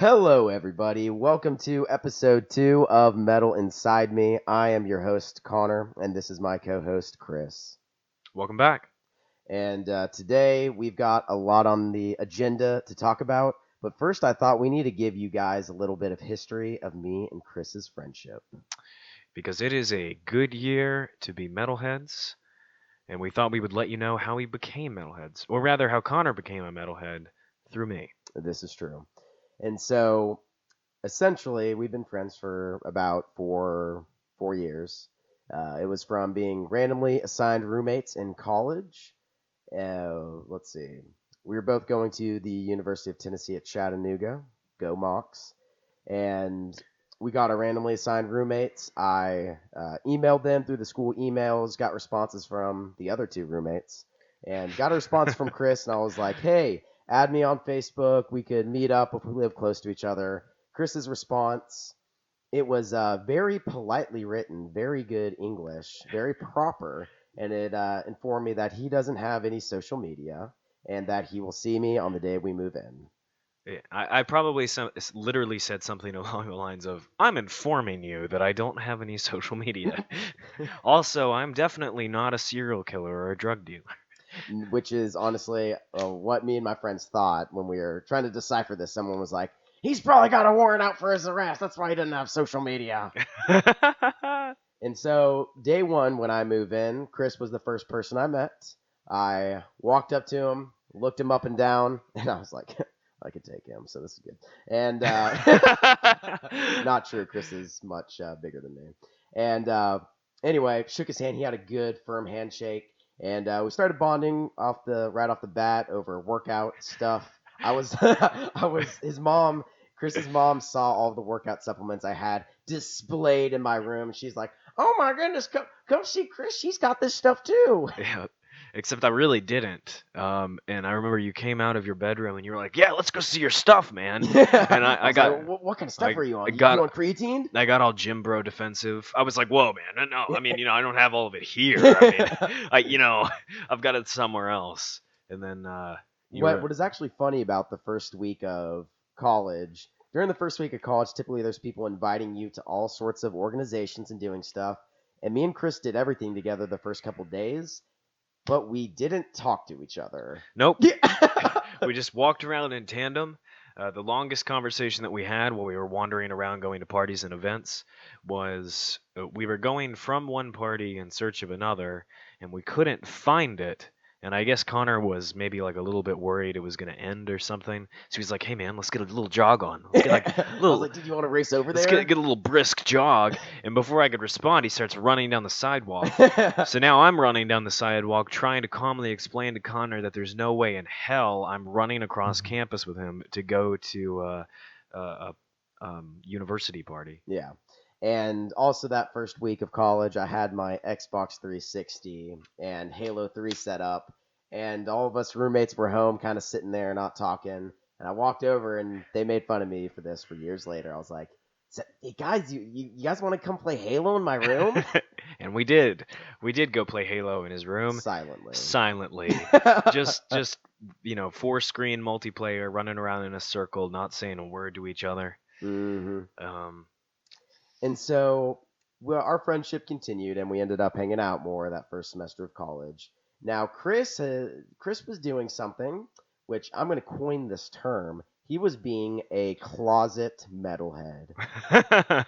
Hello, everybody. Welcome to episode 2 of Metal Inside Me. I am your host, Connor, and this is my co-host, Chris. Welcome back. And today we've got a lot on the agenda to talk about. But first, I thought we need to give you guys a little bit of history of me and Chris's friendship. Because it is a good year to be metalheads, and we thought we would let you know how we became metalheads, or rather, how Connor became a metalhead through me. This is true. And so, essentially, we've been friends for about four years. It was from being randomly assigned roommates in college. Let's see. We were both going to the University of Tennessee at Chattanooga. Go Mocs. And we got our randomly assigned roommates. I emailed them through the school emails, got responses from the other two roommates, and got a response from Chris, and I was like, hey, add me on Facebook. We could meet up if we live close to each other. Chris's response, it was very politely written, very good English, very proper, and it informed me that he doesn't have any social media and that he will see me on the day we move in. I probably literally said something along the lines of, I'm informing you that I don't have any social media. Also, I'm definitely not a serial killer or a drug dealer. Which is honestly what me and my friends thought when we were trying to decipher this. Someone was like, he's probably got a warrant out for his arrest. That's why he doesn't have social media. And so day one, when I move in, Chris was the first person I met. I walked up to him, looked him up and down, and I was like, I could take him, so this is good. And not true. Chris is much bigger than me. And anyway, shook his hand. He had a good, firm handshake. And we started bonding right off the bat over workout stuff. I was Chris's mom saw all the workout supplements I had displayed in my room. She's like, "Oh my goodness, come see Chris. She's got this stuff too." Yeah, except I really didn't. And I remember you came out of your bedroom and you were like, "Yeah, let's go see your stuff, man." And I got, like, what kind of stuff are you on? You got on creatine? I got all gym bro defensive. I was like, "Whoa, man! No, I mean, I don't have all of it here. I mean, I've got it somewhere else." And then what is actually funny about the first week of college? During the first week of college, typically there's people inviting you to all sorts of organizations and doing stuff. And me and Chris did everything together the first couple days, but we didn't talk to each other. Nope. We just walked around in tandem. The longest conversation that we had while we were wandering around going to parties and events was we were going from one party in search of another, and we couldn't find it. And I guess Connor was maybe like a little bit worried it was going to end or something. So he's like, "Hey man, let's get a little jog on. Let's get like a little." I was like, "Did you want to race over there? Let's get a little brisk jog." And before I could respond, he starts running down the sidewalk. So now I'm running down the sidewalk, trying to calmly explain to Connor that there's no way in hell I'm running across campus with him to go to a university party. Yeah. And also that first week of college, I had my Xbox 360 and Halo 3 set up, and all of us roommates were home kind of sitting there not talking, and I walked over, and they made fun of me for this for years later. I was like, hey guys, you guys want to come play Halo in my room? And we did. We did go play Halo in his room. Silently. just 4-screen multiplayer, running around in a circle, not saying a word to each other. Mm-hmm. And so, our friendship continued, and we ended up hanging out more that first semester of college. Now, Chris was doing something, which I'm going to coin this term. He was being a closet metalhead.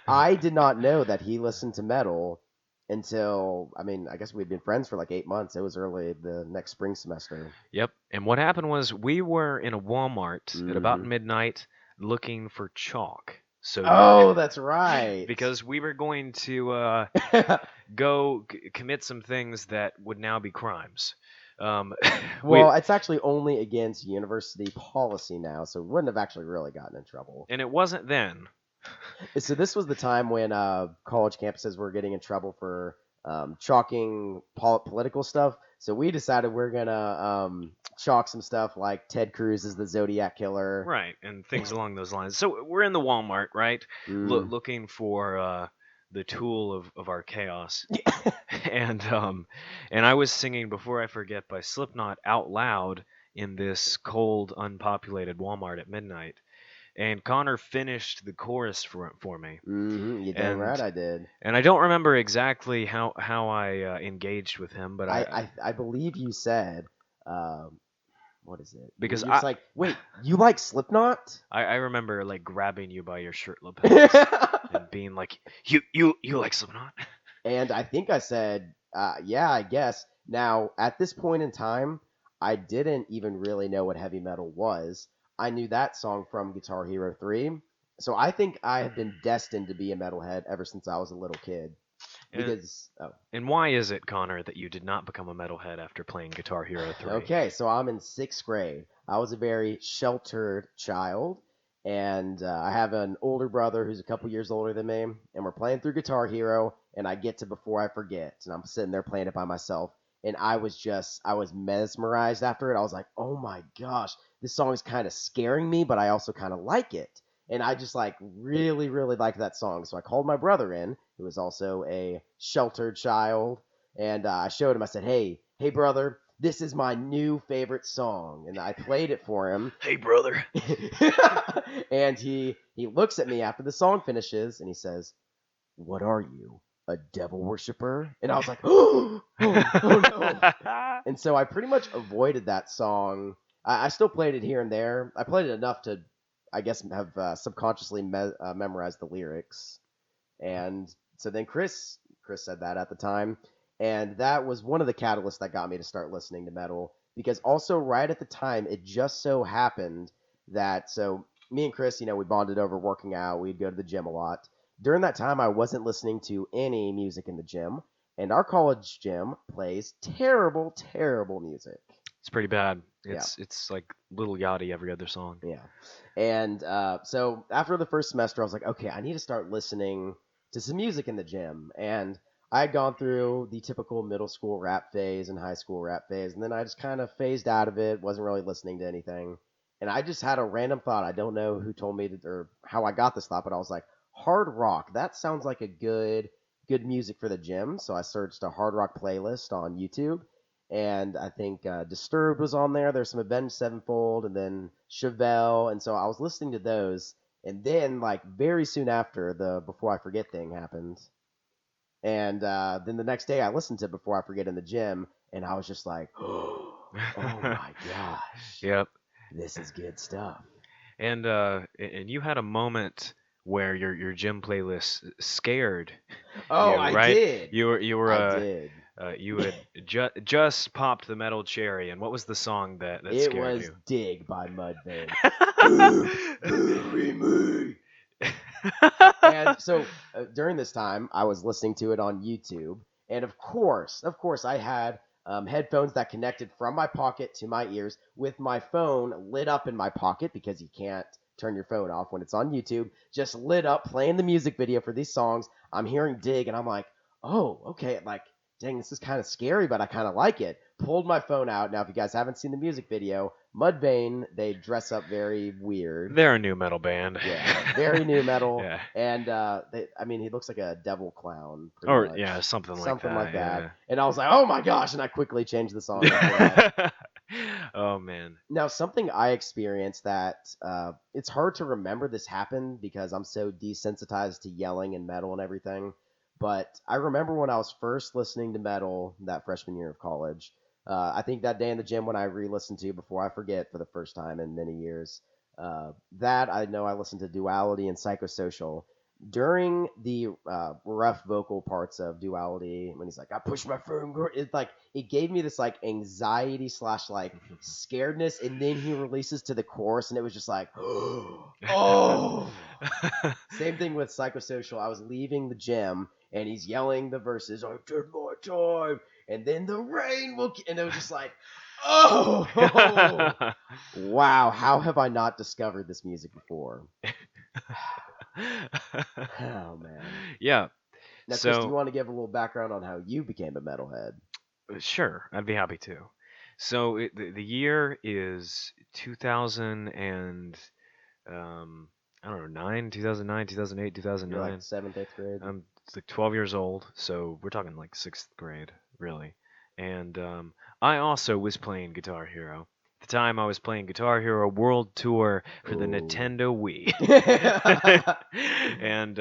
I did not know that he listened to metal until, I guess we'd been friends for like 8 months. It was early the next spring semester. Yep. And what happened was we were in a Walmart at about midnight looking for chalk. That's right. Because we were going to go commit some things that would now be crimes. It's actually only against university policy now, so we wouldn't have actually really gotten in trouble. And it wasn't then. So this was the time when college campuses were getting in trouble for chalking political stuff. So we decided we're going to chalk some stuff like Ted Cruz is the Zodiac Killer. Right, and things along those lines. So we're in the Walmart, right? Looking for the tool of our chaos. And I was singing Before I Forget by Slipknot out loud in this cold, unpopulated Walmart at midnight. and Connor finished the chorus for me. You dang right And I did. I don't remember exactly how I engaged with him, but I believe you said, um, what is it? because You're just like, wait, you like Slipknot? I remember like grabbing you by your shirt lapels and being like, you like Slipknot? And I think I said, yeah, I guess. Now, at this point in time, I didn't even really know what heavy metal was. I knew that song from Guitar Hero 3. So I think I have been destined to be a metalhead ever since I was a little kid. And Because, oh, and why is it, Connor, that you did not become a metalhead after playing Guitar Hero 3? okay, so I'm in sixth grade. I was a very sheltered child, and I have an older brother who's a couple years older than me, and we're playing through Guitar Hero, and I get to Before I Forget, and I'm sitting there playing it by myself, and I was mesmerized after it. I was like, oh my gosh, this song is kind of scaring me, but I also kind of like it. And I just like really, really liked that song. So I called my brother in, who was also a sheltered child, and I showed him. I said, hey, brother, this is my new favorite song, and I played it for him. Hey, brother. And he looks at me after the song finishes, and he says, "What are you, a devil worshiper?" And I was like, oh no. And so I pretty much avoided that song. I still played it here and there. I played it enough to, I guess, have subconsciously memorized the lyrics. And so then Chris said that at the time, and that was one of the catalysts that got me to start listening to metal. Because also right at the time, it just so happened that so me and Chris, we bonded over working out. We'd go to the gym a lot. During that time, I wasn't listening to any music in the gym, and our college gym plays terrible, terrible music. It's pretty bad. Yeah. It's like Little Yachty every other song. Yeah. And so after the first semester, I was like, okay, I need to start listening to some music in the gym. And I had gone through the typical middle school rap phase and high school rap phase. And then I just kind of phased out of it, wasn't really listening to anything. And I just had a random thought. I don't know who told me to, or how I got this thought, but I was like, hard rock. That sounds like a good music for the gym. So I searched a hard rock playlist on YouTube, and I think Disturbed was on there. There's some Avenged Sevenfold, and then Chevelle, and so I was listening to those, and then like very soon after, the Before I Forget thing happened, and then the next day I listened to Before I Forget in the gym, and I was just like, oh my gosh, Yep. this is good stuff. And you had a moment where your gym playlist scared Oh, you, I right? did. You were I did. you had just popped the metal cherry, and what was the song that It scared was you? Dig by Mudvayne. Bury me. And so during this time, I was listening to it on YouTube, and of course, I had headphones that connected from my pocket to my ears, with my phone lit up in my pocket because you can't turn your phone off when it's on YouTube. Just lit up, playing the music video for these songs. I'm hearing Dig, and I'm like, oh, okay, like, dang, this is kind of scary, but I kind of like it. Pulled my phone out. Now, if you guys haven't seen the music video, Mudvayne, they dress up very weird. They're a new metal band. Yeah, very new metal. Yeah. And he looks like a devil clown, pretty Or much. yeah, something Something like that. Yeah. And I was like, oh my gosh, and I quickly changed the song after that. Oh man. Now, something I experienced that it's hard to remember this happened because I'm so desensitized to yelling and metal and everything. But I remember when I was first listening to metal that freshman year of college. I think that day in the gym when I re-listened to Before I Forget for the first time in many years. That I know I listened to Duality and Psychosocial. During the rough vocal parts of Duality, when he's like, "I push my phone," it's like it gave me this like anxiety slash like scaredness, and then he releases to the chorus, and it was just like, oh. Same thing with Psychosocial. I was leaving the gym, and he's yelling the verses, "I took my time," and then the rain will, and it was just like, oh, wow, how have I not discovered this music before? Oh man. Yeah. Now, Chris, do you want to give a little background on how you became a metalhead? Sure, I'd be happy to. So the year is 2000 and I don't know, 2009, 2008, You're 2009. like seventh, eighth grade. I'm like 12 years old, so we're talking like sixth grade, really. And I also was playing Guitar Hero. the time I was playing Guitar Hero World Tour for the Oh. Nintendo Wii. And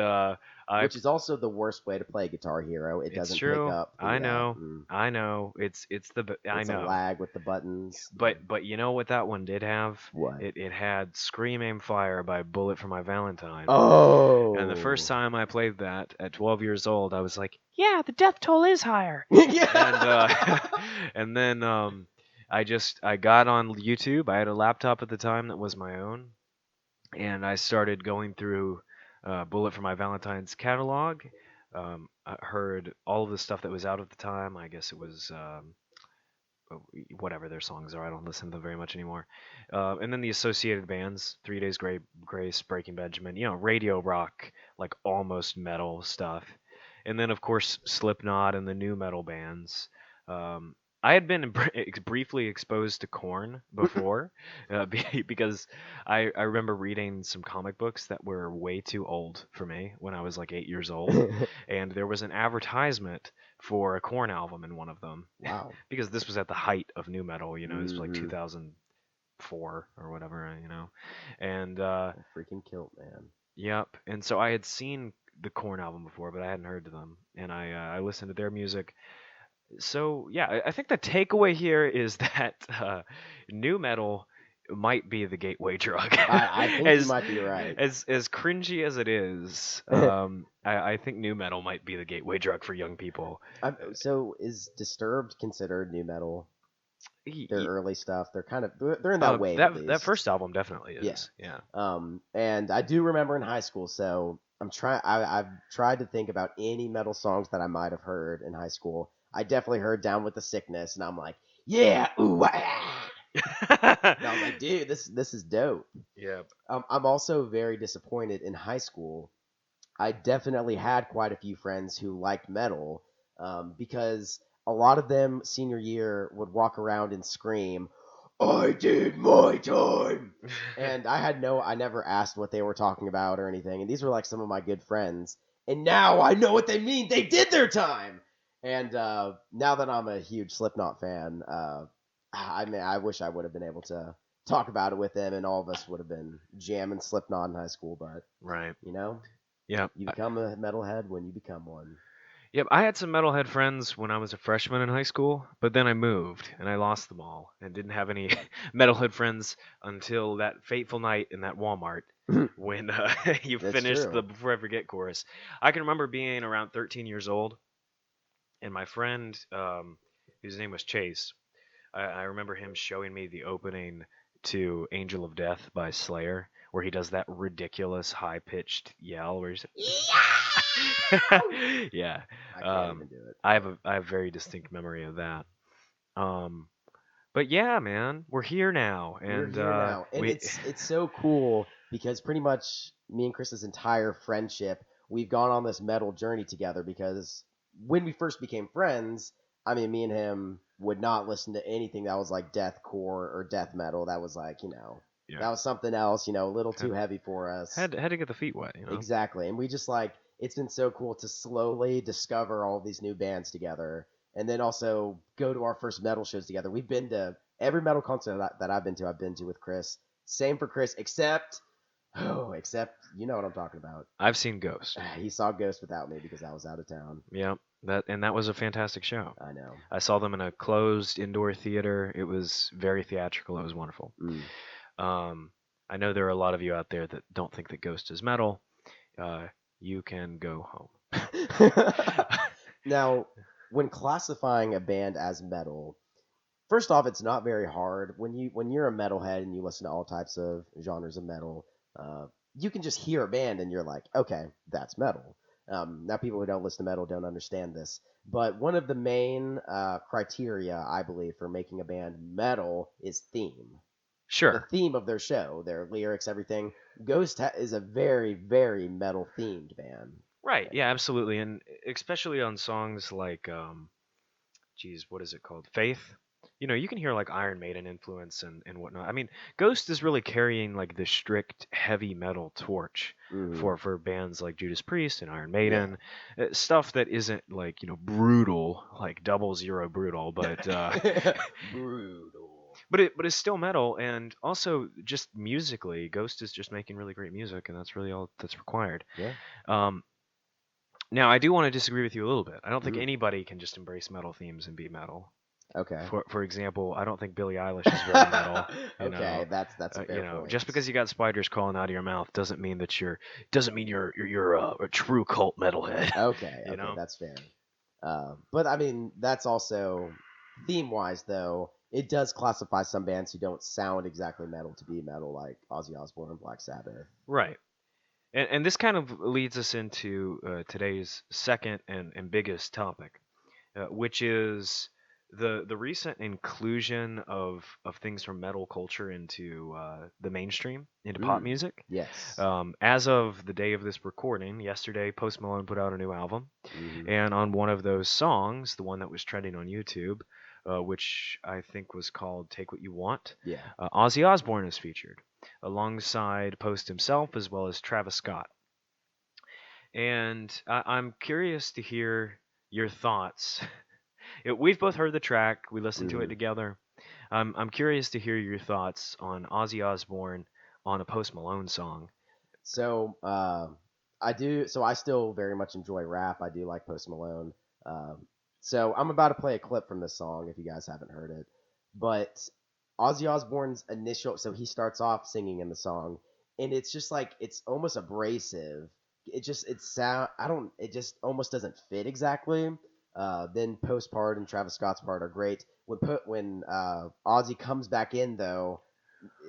I Which is also the worst way to play Guitar Hero. It it's doesn't pick true. up I the. know. I know. I It's a know. lag with the buttons. But you know what that one did have? What? It had Scream Aim Fire by Bullet for My Valentine. And the first Oh. time I played that at 12 years old, I was like, yeah, the death toll is higher. And Yeah. and then I got on YouTube. I had a laptop at the time that was my own, and I started going through Bullet for My Valentine's catalog. I heard all of the stuff that was out at the time. I guess it was whatever their songs are. I don't listen to them very much anymore. And then the associated bands, 3 Days Grace, Breaking Benjamin, radio rock, like almost metal stuff. And then, of course, Slipknot and the new metal bands. Um, I had been briefly exposed to Korn before because I remember reading some comic books that were way too old for me when I was like 8 years old. And there was an advertisement for a Korn album in one of them. Wow. Because this was at the height of new metal, this was like Mm-hmm. 2004 or whatever, And Freaking kilt, man. yep. And so I had seen the Korn album before, but I hadn't heard to them, and I listened to their music. So yeah, I think the takeaway here is that new metal might be the gateway drug. I think you might be right. As cringy as it is, I think new metal might be the gateway drug for young people. So is Disturbed considered new metal? Y- Their y- early stuff. They're in that wave at least. that first album definitely is. Yeah. And I do remember in high school. So I've tried to think about any metal songs that I might have heard in high school. I definitely heard Down with the Sickness, and I'm like, yeah, ooh, ah. And I was like, dude, this is dope. Yeah. I'm also very disappointed in high school. I definitely had quite a few friends who liked metal, because a lot of them senior year would walk around and scream, "I did my time," and I never asked what they were talking about or anything. And these were like some of my good friends, and now I know what they mean. They did their time. And now that I'm a huge Slipknot fan, I mean, I wish I would have been able to talk about it with them, and all of us would have been jamming Slipknot in high school. But Right. you Yeah. become a metalhead when you become one. Yep. I had some metalhead friends when I was a freshman in high school, but then I moved and I lost them all and didn't have any metalhead friends until that fateful night in that Walmart when you That's finished true. the Before I Forget chorus. I can remember being around 13 years old, and my friend, whose name was Chase, I remember him showing me the opening to Angel of Death by Slayer, where he does that ridiculous high pitched yell where he's yeah. I can't even do it. I have very distinct memory of that. Um, but yeah, man, we're here now, We're and here now, and we it's so cool because pretty much me and Chris's entire friendship, we've gone on this metal journey together. Because when we first became friends, I mean, me and him would not listen to anything that was like deathcore or death metal. That was like, yeah that was something else, a little too had, heavy for us. had to get the feet wet, Exactly. And we just like, it's been so cool to slowly discover all these new bands together, and then also go to our first metal shows together. We've been to every metal concert that I've been to with Chris. Same for Chris, except you know what I'm talking about. I've seen Ghost. He saw Ghost without me because I was out of town. Yeah, that was a fantastic show. I know. I saw them in a closed indoor theater. It was very theatrical. It was wonderful. Mm. I know there are a lot of you out there that don't think that Ghost is metal. You can go home. Now, when classifying a band as metal, first off, it's not very hard. When you're a metalhead and you listen to all types of genres of metal, you can just hear a band and you're like, okay, that's metal. Now, people who don't listen to metal don't understand this, but one of the main criteria, I believe, for making a band metal is theme. The Sure. theme of their show, their lyrics, everything. Ghost is a very, very metal themed band. Right. Yeah, absolutely. And especially on songs like, geez, what is it called? Faith. You can hear like Iron Maiden influence and whatnot. I mean, Ghost is really carrying like the strict heavy metal torch Mhm. for bands like Judas Priest and Iron Maiden, stuff that isn't like brutal, like 00 brutal, but Brutal. but it's still metal, and also just musically, Ghost is just making really great music, and that's really all that's required. Yeah. Um, Now, I do want to disagree with you a little bit. I don't think Mm. anybody can just embrace metal themes and be metal. Okay. For example, I don't think Billie Eilish is very metal. Okay, that's a fair point. Just because you got spiders crawling out of your mouth doesn't mean that you're a true cult metalhead. Okay, You okay, know? that's fair. But I mean, that's also theme-wise, though. It does classify some bands who don't sound exactly metal to be metal, like Ozzy Osbourne and Black Sabbath. Right. And this kind of leads us into today's second and biggest topic, which is the recent inclusion of things from metal culture into the mainstream, into pop Mm, music. yes. As of the day of this recording, yesterday, Post Malone put out a new album, Hmm. and on one of those songs, the one that was trending on YouTube, which I think was called "Take What You Want," Yeah. Ozzy Osbourne is featured, alongside Post himself as well as Travis Scott. And I'm curious to hear your thoughts. We've both heard the track. We listened to it Hmm. together. I'm curious to hear your thoughts on Ozzy Osbourne on a Post Malone song. So I do. So I still very much enjoy rap. I do like Post Malone. Um, so I'm about to play a clip from this song if you guys haven't heard it. But Ozzy Osbourne's initial. So he starts off singing in the song, and it's just like it's almost abrasive. It sound. I don't. It just almost doesn't fit exactly. Then Post part and Travis Scott's part are great. When Ozzy comes back in though,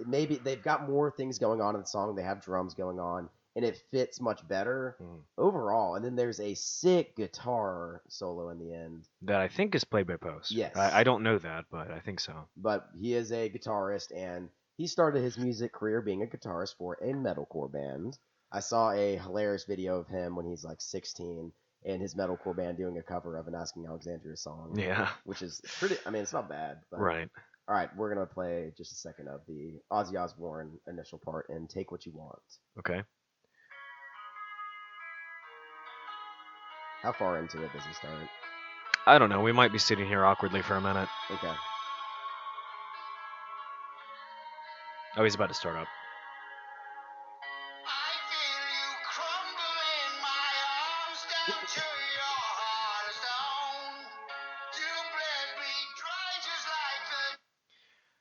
maybe they've got more things going on in the song. They have drums going on, and it fits much better Mm. overall. And then there's a sick guitar solo in the end. That I think is played by Post. I Yes, don't know that, but I think so. but he is a guitarist, and he started his music career being a guitarist for a metalcore band. I saw a hilarious video of him when he's like 16 and his metalcore band doing a cover of an Asking Alexandria song, Yeah, which is pretty. I mean, it's not bad, but right. all right, we're gonna play just a second of the Ozzy Osbourne initial part and take what you want. Okay. How far into it does he start? I don't know. We might be sitting here awkwardly for a minute. Okay. Oh, he's about to start up.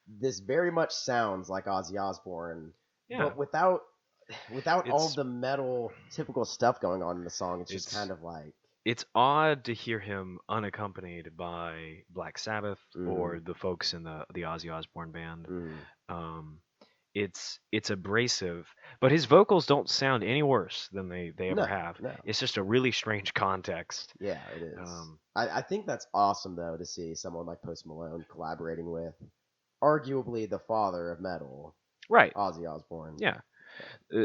This very much sounds like Ozzy Osbourne, Yeah, but without all it's the metal typical stuff going on in the song. It's just it's kind of like, it's odd to hear him unaccompanied by Black Sabbath mm, or the folks in the Ozzy Osbourne band. mm, Um, it's abrasive, but his vocals don't sound any worse than they ever no, have. no, It's just a really strange context. yeah, it is. Um, I think that's awesome though to see someone like Post Malone collaborating with arguably the father of metal, right. Ozzy Osbourne. Yeah.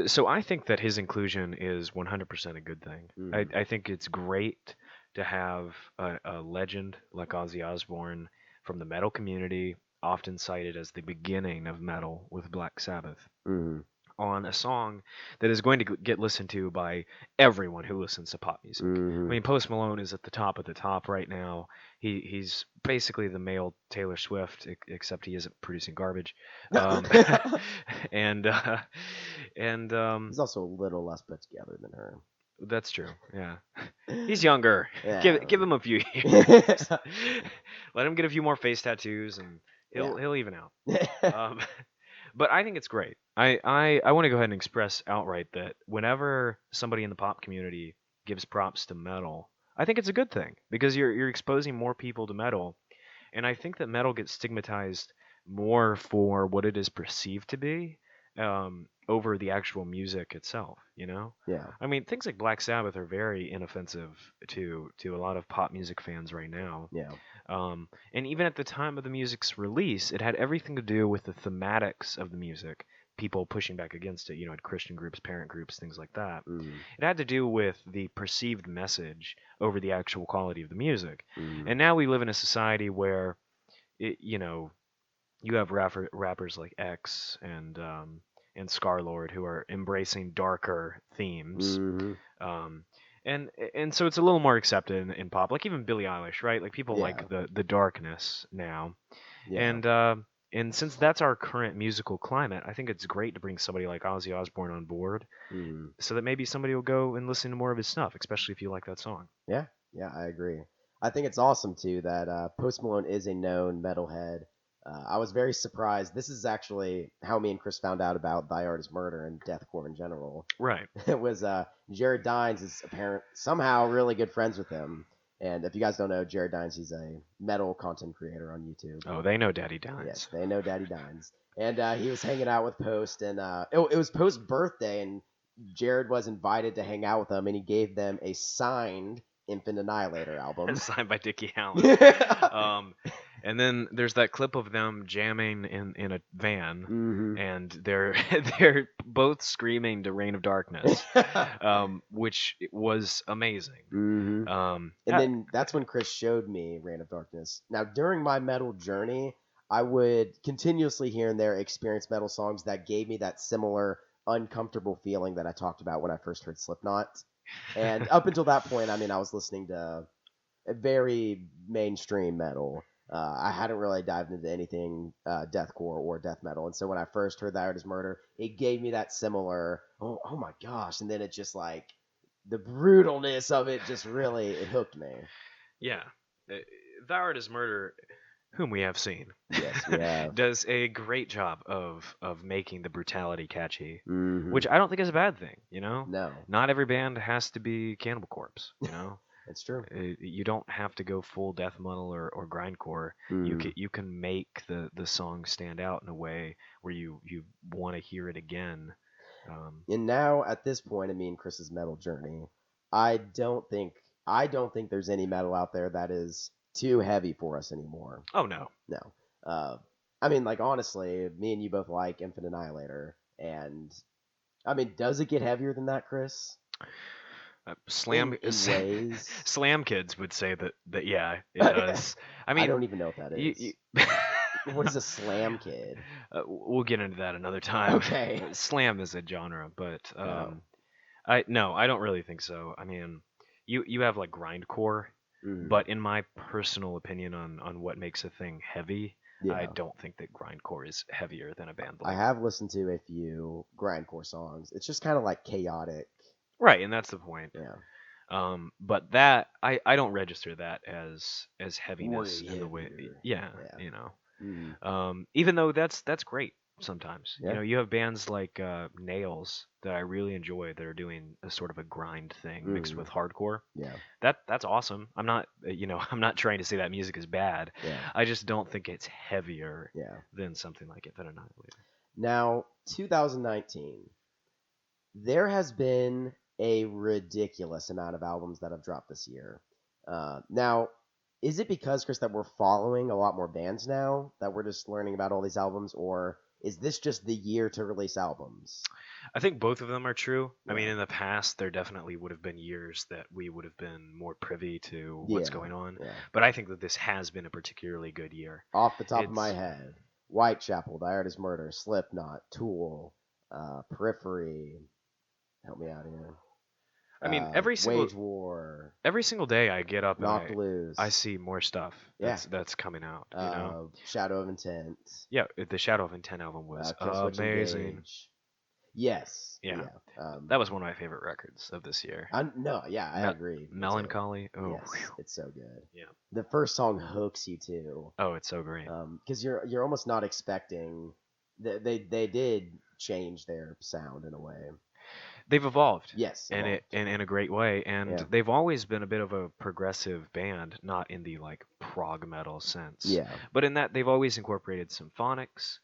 So I think that his inclusion is 100% a good thing. Mm, I think it's great to have a legend like Ozzy Osbourne from the metal community, often cited as the beginning of metal with Black Sabbath, mm, on a song that is going to get listened to by everyone who listens to pop music. I mm. mean, Post Malone is at the top of the top right now. He's basically the male Taylor Swift, except he isn't producing garbage. Um, and He's also a little less put together than her. that's true. Yeah, he's younger. Yeah. Give him a few years. Let him get a few more face tattoos, and Yeah. he'll even out. Um, but I think it's great. I want to go ahead and express outright that whenever somebody in the pop community gives props to metal, I think it's a good thing because you're exposing more people to metal, and I think that metal gets stigmatized more for what it is perceived to be, over the actual music itself. You know, Yeah. I mean things like Black Sabbath are very inoffensive to a lot of pop music fans right now. Yeah. And even at the time of the music's release, it had everything to do with the thematics of the music. People pushing back against it, had Christian groups, parent groups, things like that. Mm, It had to do with the perceived message over the actual quality of the music. mm. And now we live in a society where, you have rappers like X and Scarlord who are embracing darker themes. Hmm. Um, and so it's a little more accepted in pop, like even Billie Eilish, right? Like people Yeah. like the darkness now, Yeah. and And since that's our current musical climate, I think it's great to bring somebody like Ozzy Osbourne on board, Mm. so that maybe somebody will go and listen to more of his stuff, especially if you like that song. Yeah, yeah, I agree. I think it's awesome too that Post Malone is a known metalhead. I was very surprised. This is actually how me and Chris found out about Thy Art Is Murder and deathcore in general. Right. It was Jared Dines is apparent somehow really good friends with him. And if you guys don't know Jared Dines, he's a metal content creator on YouTube. Oh, they know Daddy Yes, Dines. they know Daddy Dines. And he was hanging out with Post, and it was Post's birthday, and Jared was invited to hang out with them, and he gave them a signed Infant Annihilator album. Signed by Dickie Allen. Um, and then there's that clip of them jamming in a van, hmm and they're both screaming to "Reign of Darkness," which was amazing. hmm Um, And then that's when Chris showed me Reign of Darkness. Now, during my metal journey, I would continuously here and there experience metal songs that gave me that similar uncomfortable feeling that I talked about when I first heard Slipknot. And up until that point, I mean, I was listening to a very mainstream metal. I hadn't really dived into anything deathcore or death metal, and so when I first heard That Art Is Murder, it gave me that similar, oh my gosh, and then it just like the brutalness of it just really it hooked me. yeah, Thou Art Is Murder, whom we have seen, Yes, we have. does a great job of making the brutality catchy, Mm-hmm. which I don't think is a bad thing. No, Not every band has to be Cannibal Corpse. it's true. You don't have to go full death metal or grindcore. Mm. You can make the song stand out in a way where you want to hear it again. And now at this point in me and Chris's metal journey, I don't think I don't think there's any metal out there that is too heavy for us anymore. Oh no, No. Uh, I mean, like honestly, me and you both like Infinite Annihilator, and I mean, does it get heavier than that, Chris? slam In ways, slam kids would say that yeah it does. I I mean, don't even know what that you, is. you What is a slam kid? we'll get into that another time. Okay. Slam is a genre, but Oh. I no, I don't really think so. I mean, you have like grindcore, Mhm. but in my personal opinion on what makes a thing heavy, I Yeah. don't think that grindcore is heavier than a band I like. have listened to a few grindcore songs. It's just kind of like chaotic. Right, and that's the point. Yeah. But that I don't register that as heaviness Way in the way. heavier. Yeah, Yeah. Mhm. even though that's great sometimes. Yeah. You have bands like Nails that I really enjoy that are doing a sort of a grind thing mixed Mhm. with hardcore. Yeah. That's awesome. I'm not I'm not trying to say that music is bad. Yeah. I just don't think it's heavier Yeah. than something like Infinite Annihilator. Now, 2019, there has been a ridiculous amount of albums that have dropped this year. Now, is it because, Chris, that we're following a lot more bands now that we're just learning about all these albums, or is this just the year to release albums? I think both of them are true. I mean, Yeah. in the past, there definitely would have been years that we would have been more privy to what's Yeah. going on. Yeah. But I think that this has been a particularly good year. Off the top of my It's head, Whitechapel, The Art Is Murder, Slipknot, Tool, Periphery. Help me out here. I mean, Wage War, every single day I get up and Knocked Loose. I see more stuff Yeah. that's coming out. Shadow of Intent. Yeah, the Shadow of Intent album was Killswitch amazing. Engage. Yes. Yeah. Yeah. That was one of my favorite records of this year. I agree. Me too. Melancholy. Oh, Yes, whew. it's so good. Yeah. The first song hooks you too, Oh, it's so great. because you're almost not expecting. They did change their sound in a way. They've evolved. Yes, And evolved. in a great way, and Yeah. they've always been a bit of a progressive band, not in the like prog metal sense, Yeah. but in that they've always incorporated symphonics.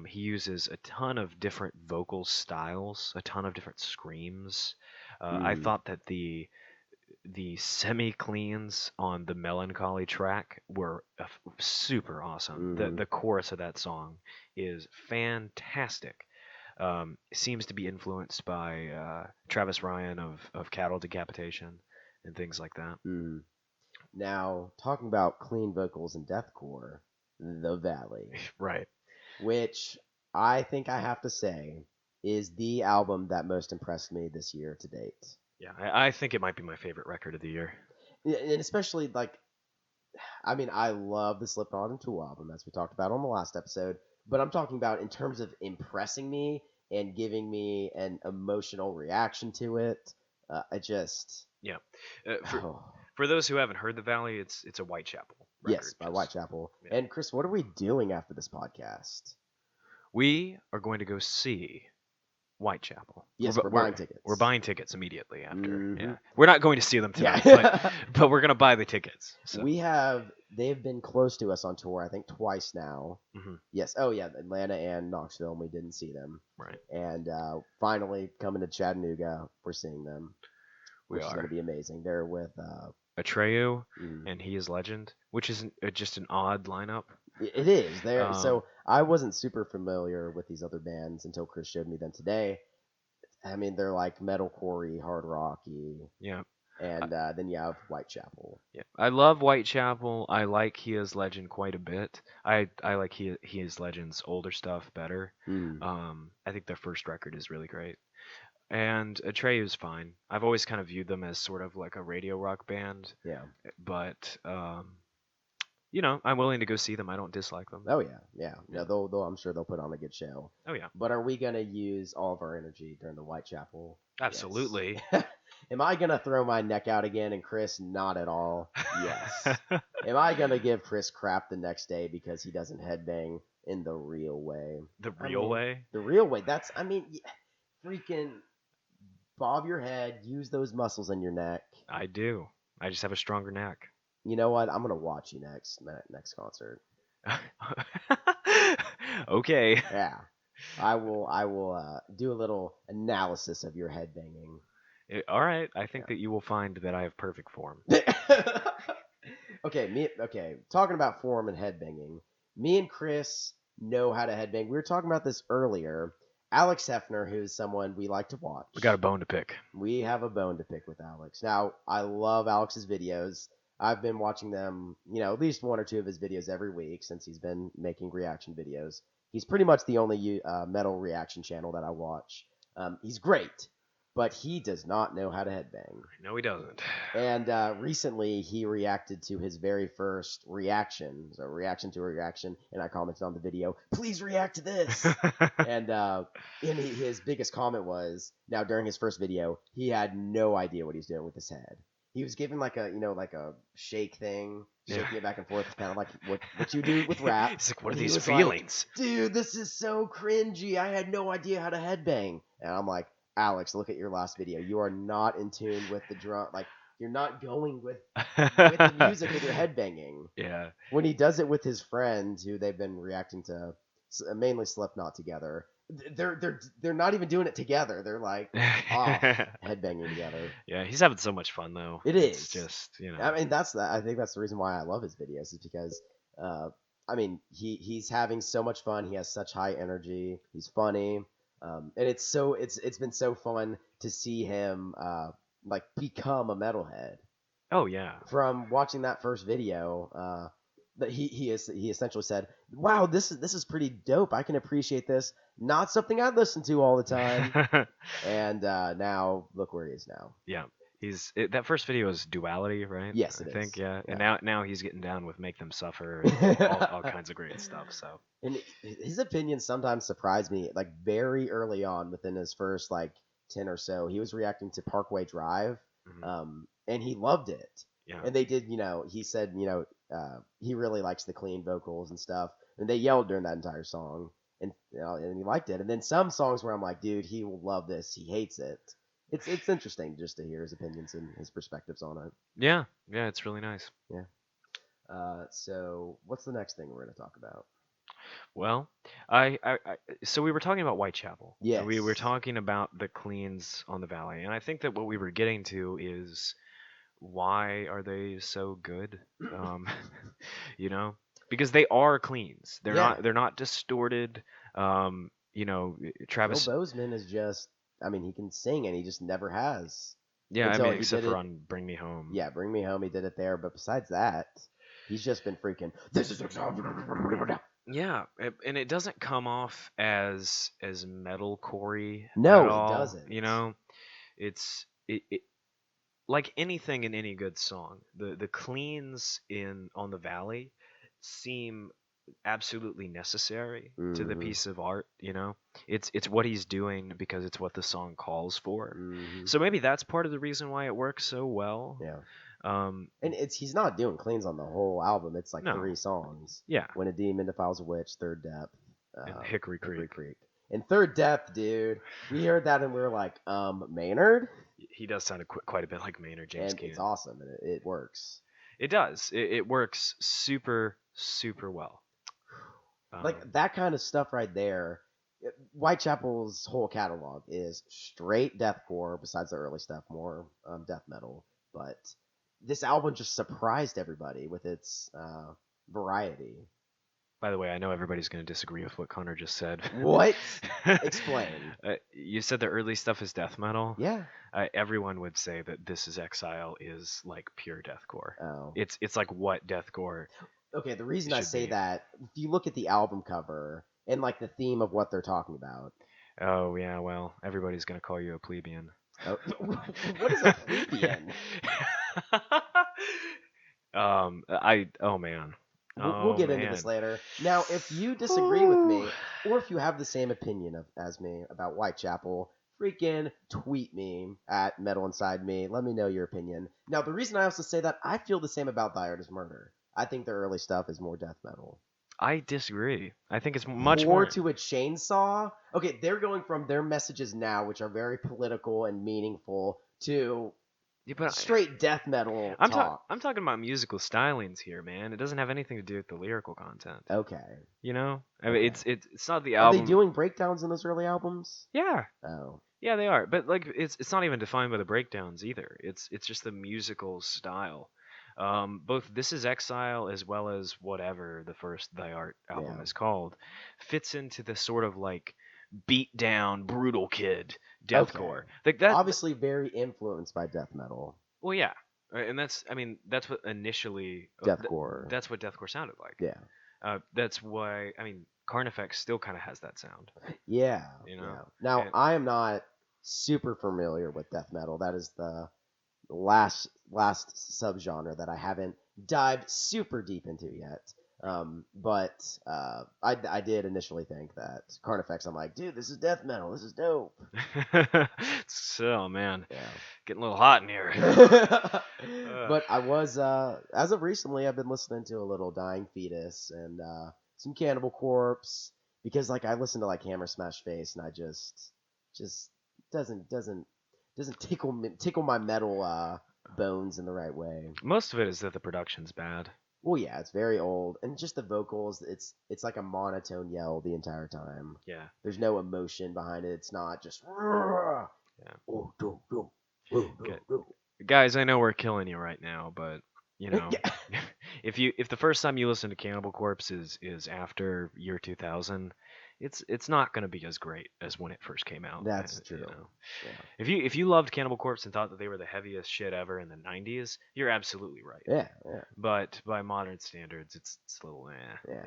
He uses a ton of different vocal styles, a ton of different screams. I Mm. thought that the semi cleans on the Melancholy track were super awesome. Mhm. The chorus of that song is fantastic. Seems to be influenced by Travis Ryan of Cattle Decapitation and things like that. Mm. Now, talking about clean vocals and deathcore, The Valley, Right. which I think I have to say is the album that most impressed me this year to date. Yeah, I think it might be my favorite record of the year. And especially like I mean, I love the Slipknot and Tool album, as we talked about on the last episode. But I'm talking about in terms of impressing me and giving me an emotional reaction to it. I just, Yeah. For oh, for those who haven't heard the Valley, it's a Whitechapel yes, record. by Just Whitechapel. yeah. And Chris, what are we doing after this podcast? We are going to go see Whitechapel. Yes, we're buying tickets. We're buying tickets immediately after. Mhm. Yeah. We're not going to see them tonight, Yeah. but we're gonna buy the tickets. So. They've been close to us on tour, I think twice now. hmm Yes. Oh yeah, Atlanta and Knoxville, and we didn't see them. Right. And finally coming to Chattanooga, we're seeing them, We which is are. going to be amazing. They're with Atreyu mm, and He Is Legend, which is just an odd lineup. it is. They're Um, so I wasn't super familiar with these other bands until Chris showed me them today. I mean, they're like metalcore-y, hard rocky, Yeah. and then you have Whitechapel. Yeah. I love Whitechapel. I like He Is Legend quite a bit. I like He Is Legend's older stuff better. Mm, I think their first record is really great. And Atreyu's fine. I've always kind of viewed them as sort of like a radio rock band, yeah. but I'm willing to go see them. I don't dislike them. Oh yeah, yeah. No, they'll I'm sure they'll put on a good show. Oh yeah, But are we gonna use all of our energy during the Whitechapel? absolutely. Yes. Am I gonna throw my neck out again and Chris? Not at all. Yes. Am I gonna give Chris crap the next day because he doesn't headbang in the real way? The I real mean, way. The real way. Freaking bob your head, use those muscles in your neck. I do. I just have a stronger neck. You know what? I'm gonna watch you next concert. Okay. Yeah. I will do a little analysis of your headbanging. All right. I think that you will find that I have perfect form. Okay, talking about form and headbanging. Me and Chris know how to headbang. We were talking about this earlier. Alex Hefner, who's someone we like to watch. We got a bone to pick. We have a bone to pick with Alex. Now, I love Alex's videos. I've been watching them, at least one or two of his videos every week since he's been making reaction videos. He's pretty much the only metal reaction channel that I watch. He's great, but he does not know how to headbang. No, he doesn't. And recently, he reacted to his very first reaction, so reaction to a reaction, and I commented on the video, please react to this. And his biggest comment was, now during his first video, he had no idea what he was doing with his head. He was giving like a shake thing, shaking it back and forth, kind of like what you do with rap. He's like, what are And he these was feelings? like, dude, this is so cringy. I had no idea how to headbang. And I'm like, Alex, look at your last video. You are not in tune with the drum. Like, you're not going with the music with your headbanging. Yeah. When he does it with his friends, who they've been reacting to, mainly Slipknot together, they're not even doing it together. They're like off headbanging together. Yeah, he's having so much fun though. It's just I mean, I think that's the reason why I love his videos, is because I mean, he's having so much fun. He has such high energy. He's funny. And it's been so fun to see him like become a metalhead. Oh yeah. From watching that first video, that he essentially said, "Wow, this is pretty dope. I can appreciate this. Not something I'd listen to all the time." And now look where he is now. Yeah. That first video is Duality, right? Yes, I it think, is. yeah. Yeah. And now he's getting down with Make Them Suffer and all kinds of great stuff. So And his opinions sometimes surprise me. Like very early on, within his first like 10 or so, he was reacting to Parkway Drive, and he loved it. yeah. And they did, he said, he really likes the clean vocals and stuff. And they yelled during that entire song, and and he liked it. And then some songs where I'm like, dude, he will love this. He hates it. It's interesting just to hear his opinions and his perspectives on it. Yeah. Yeah, it's really nice. Yeah. So what's the next thing we're going to talk about? Well, so we were talking about Whitechapel. Yes. We were talking about the cleans on the Valley, and I think that what we were getting to is, why are they so good? Because they are cleans. They're not distorted. Travis. Bill Bozeman is just, I mean, he can sing and he just never has. Yeah, Until he except did for it- on Bring Me Home. Yeah, Bring Me Home, he did it there. But besides that, he's just been freaking, this is Yeah, and it doesn't come off as metalcore. No, at it all, doesn't. It's like anything in any good song, the cleans in On the Valley seem absolutely necessary to the Mm-hmm. piece of art. It's what he's doing because it's what the song calls for. Mm-hmm. So maybe that's part of the reason why it works so well. Yeah. um And he's not doing cleans on the whole album. It's like no. 3 songs. Yeah. When a Demon Defiles a Witch, Third Depth, And Hickory Hickory Creek. Creek. And Third Depth, dude, we heard that and we were like, Maynard? He does sound quite a bit like Maynard James And Keenan. it's awesome, and it works. It does. It works super, super well. Like, that kind of stuff right there. Whitechapel's whole catalog is straight deathcore, besides the early stuff, more death metal. But this album just surprised everybody with its variety. By the way, I know everybody's going to disagree with what Connor just said. What? Explain. You said the early stuff is death metal. Yeah. Everyone would say that This Is Exile is like pure deathcore. Oh. It's like what deathcore. Okay, the reason I should say be. that, if you look at the album cover and like the theme of what they're talking about. Oh yeah, well, everybody's going to call you a plebeian. Oh, what is a plebeian? Oh man. We'll get into this later. Now, if you disagree with me, or if you have the same opinion as me about Whitechapel, freaking tweet me at Metal Inside Me. Let me know your opinion. Now, the reason I also say that, I feel the same about Thy Art Is Murder. I think their early stuff is more death metal. I disagree. I think it's much War more to a Chainsaw? Okay, they're going from their messages now, which are very political and meaningful, to straight death metal talk. I'm talking about musical stylings here, man. It doesn't have anything to do with the lyrical content. Okay. I mean, it's not the Are album. they doing breakdowns in those early albums? Yeah. Oh. Yeah, they are. But like, it's not even defined by the breakdowns either. It's just the musical style. Both This Is Exile as well as whatever the first Thy Art album is called fits into the sort of like beat down, brutal kid deathcore. Okay. Like that. Obviously, very influenced by death metal. Well, yeah, and that's what initially Deathcore. that's what deathcore sounded like. Yeah. That's why Carnifex still kind of has that sound. Yeah. Yeah. Now, I am not super familiar with death metal. That is the last subgenre that I haven't dived super deep into yet. But I did initially think that Carnifex. I'm like, dude, this is death metal. This is dope. So man, Yeah. getting a little hot in here. But I was as of recently, I've been listening to a little Dying Fetus and some Cannibal Corpse, because like I listen to like Hammer Smash Face and I just doesn't tickle my metal bones in the right way. Most of it is that the production's bad. Well, yeah, it's very old, and just the vocals, it's like a monotone yell the entire time. Yeah. There's no emotion behind it. It's not just yeah. Guys, I know we're killing you right now, but if the first time you listen to Cannibal Corpse is after year 2000, it's not going to be as great as when it first came out. That's true. Yeah. If you loved Cannibal Corpse and thought that they were the heaviest shit ever in the 90s, you're absolutely right. Yeah. But by modern standards, it's a little Yeah.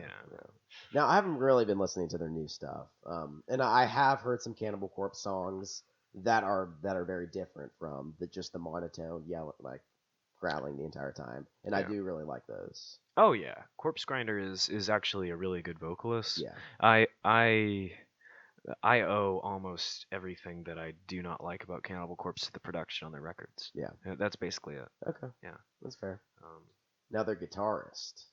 Now, I haven't really been listening to their new stuff, and I have heard some Cannibal Corpse songs that are very different from just the monotone yell, like growling the entire time, and I do really like those. Oh yeah, Corpse Grinder is actually a really good vocalist. Yeah. I owe almost everything that I do not like about Cannibal Corpse to the production on their records. Yeah. That's basically it. Okay. Yeah. That's fair. Now their guitarist.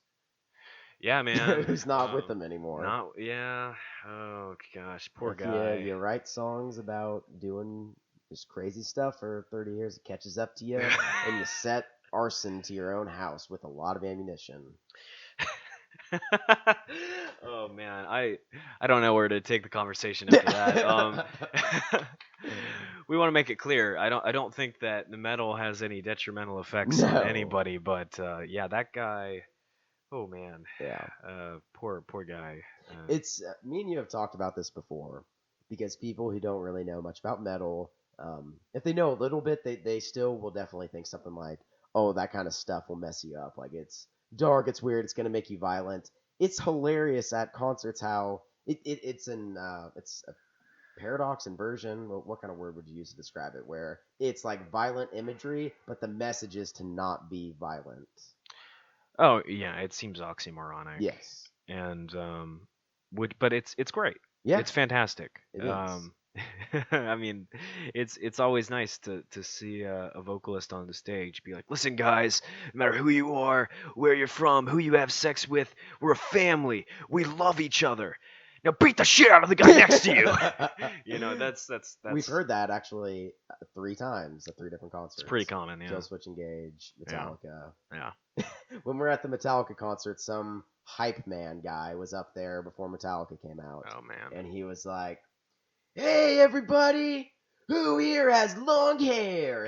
Yeah, man. Who's not with them anymore. Yeah. Oh gosh, poor guy. You write songs about doing this crazy stuff for 30 years, it catches up to you, and you set arson to your own house with a lot of ammunition. Oh man, I don't know where to take the conversation after that. We want to make it clear. I don't think that the metal has any detrimental effects on anybody, but yeah, that guy. Oh man. Yeah. Poor guy. It's me and you have talked about this before, because people who don't really know much about metal, if they know a little bit, they still will definitely think something like, oh, that kind of stuff will mess you up. Like, it's dark, it's weird, it's gonna make you violent. It's hilarious at concerts how it's a paradox, inversion. What kind of word would you use to describe it? Where it's like violent imagery, but the message is to not be violent. Oh yeah, it seems oxymoronic, Yes. and but it's great. Yeah, It's fantastic. it is. I mean, it's always nice to see a vocalist on the stage be like, listen, guys, no matter who you are, where you're from, who you have sex with, we're a family. We love each other. Now beat the shit out of the guy next to you. That's We've heard that actually 3 times at 3 different concerts. It's pretty common, yeah. Kill Switch Engage, Metallica. Yeah. When we were at the Metallica concert, some hype man guy was up there before Metallica came out. Oh man. And he was like, "Hey everybody, who here has long hair?"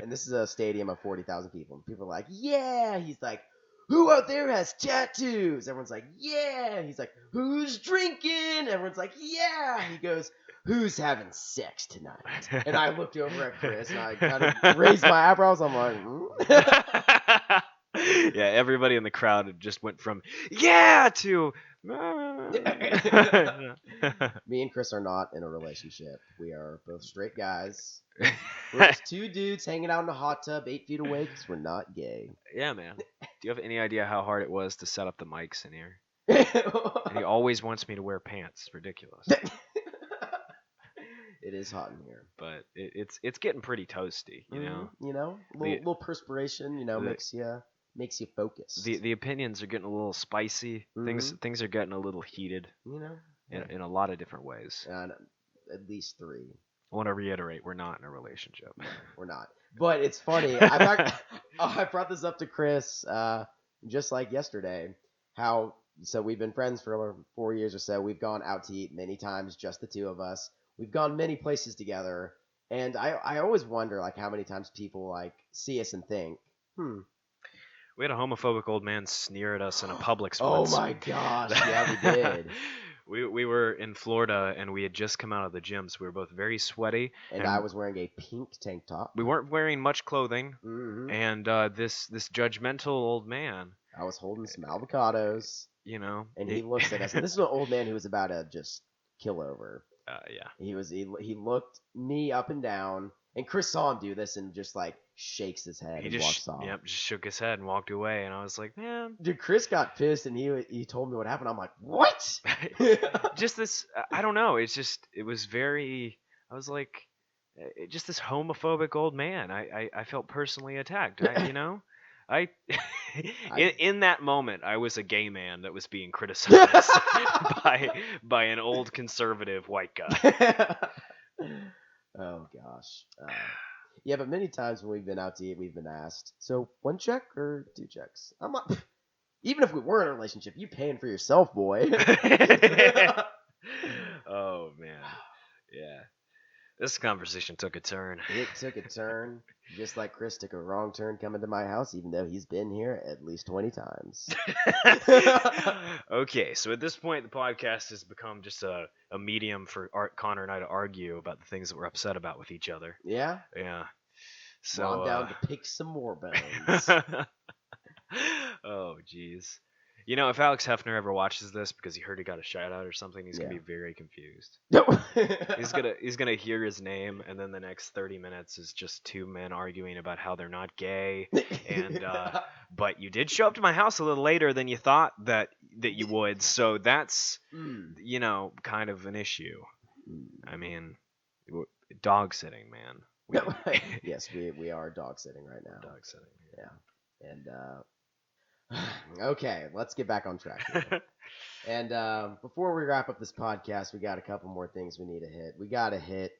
And this is a stadium of 40,000 people. And people are like, "Yeah." He's like, "Who out there has tattoos?" Everyone's like, "Yeah." He's like, "Who's drinking?" Everyone's like, "Yeah." He goes, "Who's having sex tonight?" And I looked over at Chris and I kind of raised my eyebrows. I'm like, Yeah, everybody in the crowd just went from "yeah" to Me and Chris are not in a relationship. We are both straight guys. We're just 2 dudes hanging out in a hot tub 8 feet away because we're not gay. Yeah, man. Do you have any idea how hard it was to set up the mics in here? And he always wants me to wear pants. It's ridiculous. It is hot in here, but it's getting pretty toasty, you know. Little perspiration, makes you focus. The opinions are getting a little spicy. Things are getting a little heated. In a lot of different ways. And at least 3. I want to reiterate, we're not in a relationship. We're not. But it's funny. I brought this up to Chris just like yesterday. So we've been friends for 4 years or so. We've gone out to eat many times, just the 2 of us. We've gone many places together. And I always wonder like how many times people like see us and think, We had a homophobic old man sneer at us in a Publix Oh once. my gosh, yeah, we did. We were in Florida and we had just come out of the gym, so we were both very sweaty. And I was wearing a pink tank top. We weren't wearing much clothing. And this judgmental old man. I was holding some avocados. And he looks at us. And this is an old man who was about to just kill over. Yeah. He looked me up and down. And Chris saw him do this and just like shakes his head and walks off. Yep, just shook his head and walked away. And I was like, man. Dude, Chris got pissed and he told me what happened. I'm like, what? Just this, I don't know. It was very, I was like, just this homophobic old man. I felt personally attacked. In that moment, I was a gay man that was being criticized by an old conservative white guy. Oh gosh. Yeah, but many times when we've been out to eat, we've been asked, so 1 check or 2 checks? I'm not. Even if we were in a relationship, you paying for yourself, boy. Oh man, yeah. This conversation took a turn. It took a turn, just like Chris took a wrong turn coming to my house, even though he's been here at least 20 times. Okay, so at this point, the podcast has become just a medium for Connor and I to argue about the things that we're upset about with each other. Yeah? Yeah. So I'm down to pick some more bones. Oh, jeez. If Alex Hefner ever watches this because he heard he got a shout out or something, he's gonna be very confused. He's gonna hear his name, and then the next 30 minutes is just 2 men arguing about how they're not gay. And but you did show up to my house a little later than you thought that you would, so that's kind of an issue. I mean, dog sitting, man. Yes, we are dog sitting right now. Dog sitting. Yeah. And okay, let's get back on track here. And before we wrap up this podcast, we got a couple more things we need to hit. We got to hit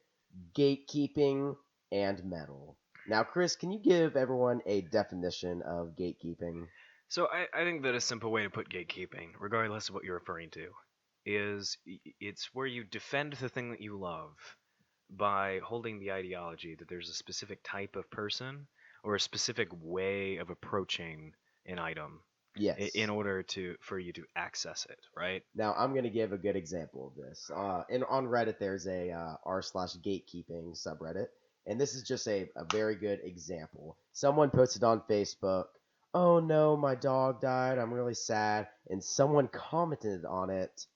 gatekeeping and metal. Now, Chris, can you give everyone a definition of gatekeeping? So I think that a simple way to put gatekeeping, regardless of what you're referring to, is it's where you defend the thing that you love by holding the ideology that there's a specific type of person or a specific way of approaching an item. Yes. In order for you to access it, right? Now, I'm going to give a good example of this. On Reddit, there's a r/gatekeeping subreddit, and this is just a very good example. Someone posted on Facebook, "Oh no, my dog died. I'm really sad." And someone commented on it,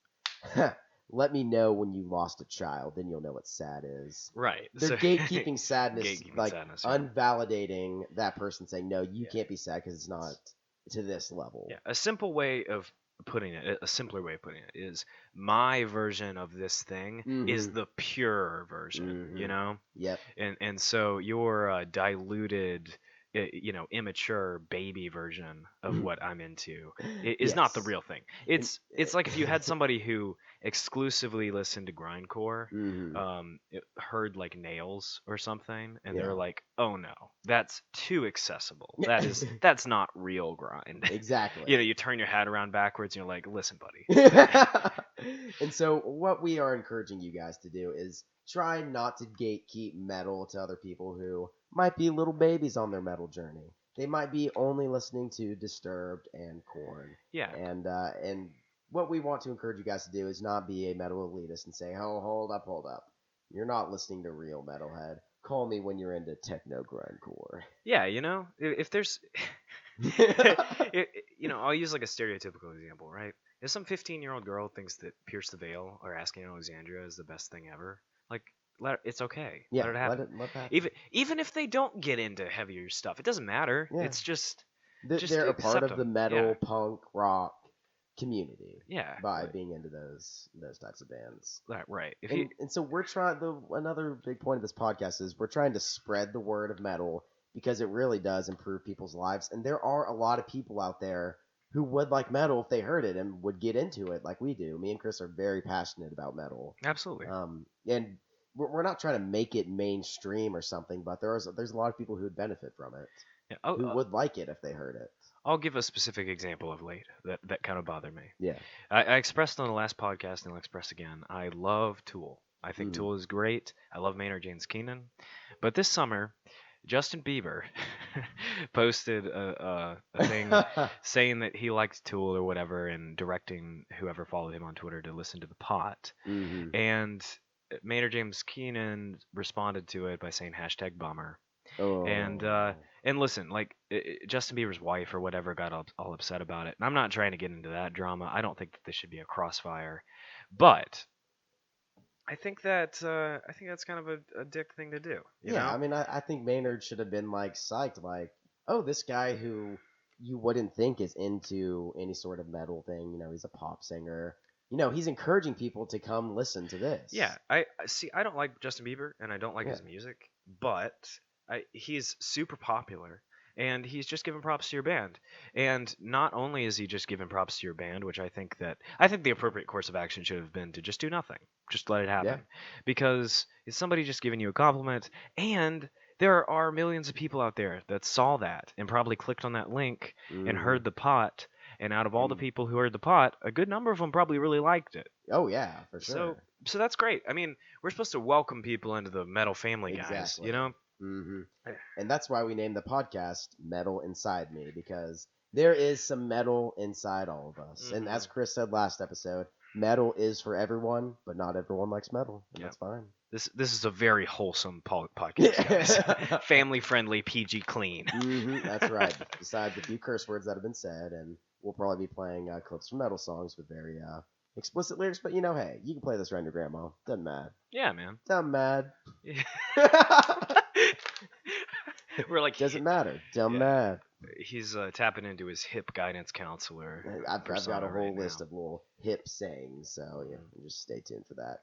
let me know when you lost a child, then you'll know what sad is. Right. They're So gatekeeping sadness, gatekeeping like sadness. Yeah. unvalidating that person, saying no, you Yeah. can't be sad because it's not to this level. Yeah. A simple way of putting it, a simpler way of putting it is my version of this thing is Mm-hmm. the pure version, Mm-hmm. you know? Yep. And so your diluted, immature baby version of what I'm into is not the Yes. real thing. And- It's like if you had somebody who exclusively listened to grindcore, Mhm. heard like Nails or something, and they're Yeah. like, oh no, that's too accessible. That's not real grind. Exactly. You turn your hat around backwards and you're like, listen, buddy. And so what we are encouraging you guys to do is try not to gatekeep metal to other people who might be little babies on their metal journey. They might be only listening to Disturbed and Korn. Yeah. And what we want to encourage you guys to do is not be a metal elitist and say, "Oh, hold up. You're not listening to real metalhead. Call me when you're into techno grindcore." Yeah, if there's I'll use like a stereotypical example, right? If some 15-year-old girl thinks that Pierce the Veil or Asking Alexandria is the best thing ever, like, it's okay. Yeah, Let it happen. let that. Even if they don't get into heavier stuff, it doesn't matter. Yeah. It's just They're a part accept of the them. metal, Yeah. punk, rock community Yeah. by being into those types of bands. Right. And so we're trying. Another big point of this podcast is we're trying to spread the word of metal because it really does improve people's lives. And there are a lot of people out there who would like metal if they heard it and would get into it like we do. Me and Chris are very passionate about metal. Absolutely. And we're not trying to make it mainstream or something, but there's a lot of people who would benefit from it, Yeah. who would like it if they heard it. I'll give a specific example of late that kind of bothered me. Yeah. I expressed on the last podcast, and I'll express again. I love Tool. I think Tool is great. I love Maynard James Keenan. But this summer, Justin Bieber posted a thing saying that he liked Tool or whatever, and directing whoever followed him on Twitter to listen to The Pot. Mm-hmm. And Maynard James Keenan responded to it by saying #bummer. Oh. And listen, like Justin Bieber's wife or whatever got all upset about it. And I'm not trying to get into that drama. I don't think that this should be a crossfire, but I think that's kind of a dick thing to do. You know? I mean, I think Maynard should have been like psyched, like, oh, this guy who you wouldn't think is into any sort of metal thing. He's a pop singer. He's encouraging people to come listen to this. Yeah, I see. I don't like Justin Bieber, and I don't like his music, but he's super popular, and he's just giving props to your band. And not only is he just giving props to your band, which I think the appropriate course of action should have been to just do nothing, just let it happen, because it's somebody just giving you a compliment, and there are millions of people out there that saw that and probably clicked on that link and heard The Pot. And out of all the people who heard The Pot, a good number of them probably really liked it. Oh yeah, for sure. So that's great. I mean, we're supposed to welcome people into the metal family, guys. Exactly. Mm-hmm. And that's why we named the podcast Metal Inside Me, because there is some metal inside all of us. Mm-hmm. And as Chris said last episode, metal is for everyone, but not everyone likes metal, and that's fine. This is a very wholesome podcast, guys. Family friendly, PG clean. Mm-hmm, that's right. Besides a few curse words that have been said, and we'll probably be playing clips from metal songs with very explicit lyrics. But hey, you can play this around your grandma. Doesn't matter. Yeah, man. Doesn't matter. We're like, doesn't matter. Doesn't matter. He's tapping into his hip guidance counselor. I've got a whole list of little hip sayings, so just stay tuned for that.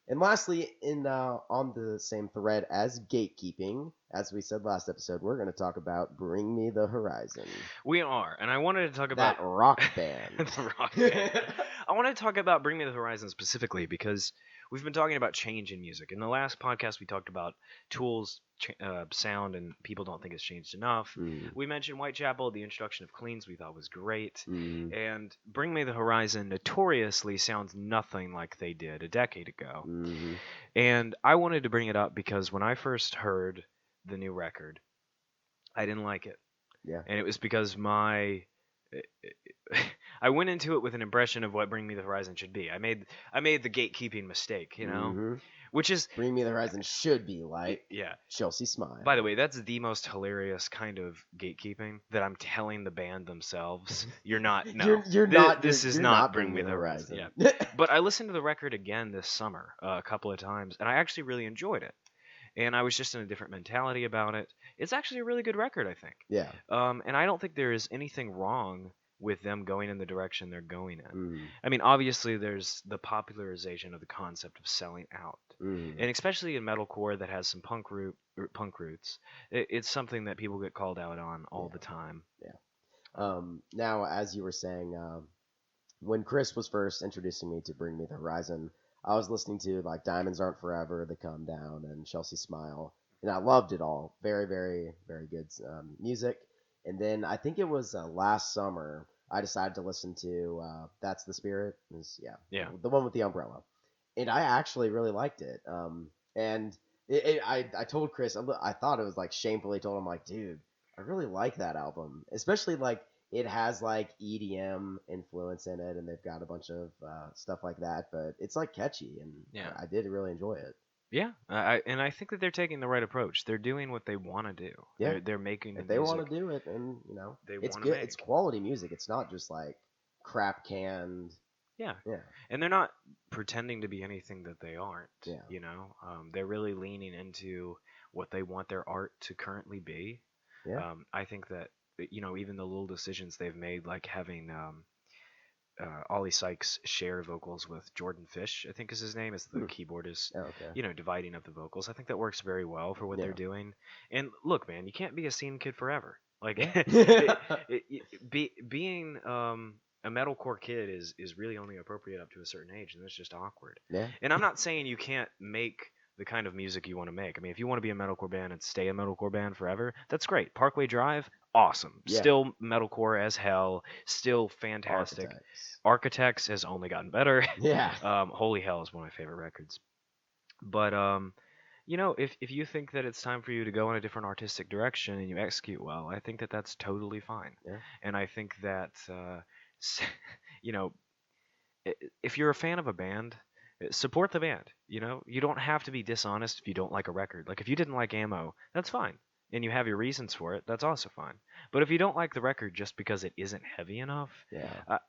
And lastly, on the same thread as gatekeeping, as we said last episode, we're going to talk about Bring Me the Horizon. We are, and I wanted to talk about that rock band. The rock band. I wanted to talk about Bring Me the Horizon specifically because we've been talking about change in music. In the last podcast, we talked about Tool's sound, and people don't think it's changed enough. We mentioned Whitechapel, the introduction of cleans we thought was great. And Bring Me the Horizon notoriously sounds nothing like they did a decade ago. And I wanted to bring it up because when I first heard the new record, I didn't like it. Yeah. And it was because my I went into it with an impression of what Bring Me the Horizon should be. I made the gatekeeping mistake, Mm-hmm. which is Bring Me the Horizon should be like yeah. Chelsea By the Smile. way, that's the most hilarious kind of gatekeeping that I'm telling the band themselves. You're not. No, You're not this is you're not not Bring Bring Me Me the the Horizon. Yeah, Horizon. but I listened to the record again this summer a couple of times, and I actually really enjoyed it. And I was just in a different mentality about it. It's actually a really good record, I think. Yeah. And I don't think there is anything wrong with them going in the direction they're going in. Mm. I mean, obviously, there's the popularization of the concept of selling out, Mm. and especially in metalcore that has some punk roots, it's something that people get called out on all Yeah. the time. Yeah. Now, as you were saying, when Chris was first introducing me to Bring Me the Horizon, I was listening to like Diamonds Aren't Forever, The Come Down, and Chelsea Smile, and I loved it all. Very, very, very good music. And then I think it was last summer I decided to listen to That's the Spirit. Yeah, Yeah, the one with the umbrella, and I actually really liked it. And I told Chris, I thought it was like shamefully told him like, dude, I really like that album, especially like it has like EDM influence in it, and they've got a bunch of stuff like that. But it's like catchy, and yeah, I did really enjoy it. yeah. And I think that they're taking the right approach. They're doing what they want to do. Yeah, They're making the if they want music to do it, and they it's want to good. It's make. quality music. It's not just like crap canned. Yeah, Yeah, and they're not pretending to be anything that they aren't. yeah. They're really leaning into what they want their art to currently be. Yeah. I think that even the little decisions they've made, like having Ollie Sykes share vocals with Jordan Fish, I think is his name, is the Hmm. keyboardist. Oh, okay. Dividing up the vocals. I think that works very well for what they're Yeah. doing. And look, man, you can't be a scene kid forever. Like Yeah. being a metalcore kid is really only appropriate up to a certain age, and that's just awkward. Yeah. And I'm not saying you can't make the kind of music you want to make. I mean, if you want to be a metalcore band and stay a metalcore band forever, that's great. Parkway Drive, awesome. Yeah. Still metalcore as hell. Still fantastic. Architects. Architects has only gotten better. Yeah. Holy Hell is one of my favorite records. But if you think that it's time for you to go in a different artistic direction and you execute well, I think that that's totally fine. Yeah. And I think that you know, if you're a fan of a band, support the band. You don't have to be dishonest if you don't like a record. Like if you didn't like Ammo, that's fine. And you have your reasons for it, that's also fine. But if you don't like the record just because it isn't heavy enough, Yeah.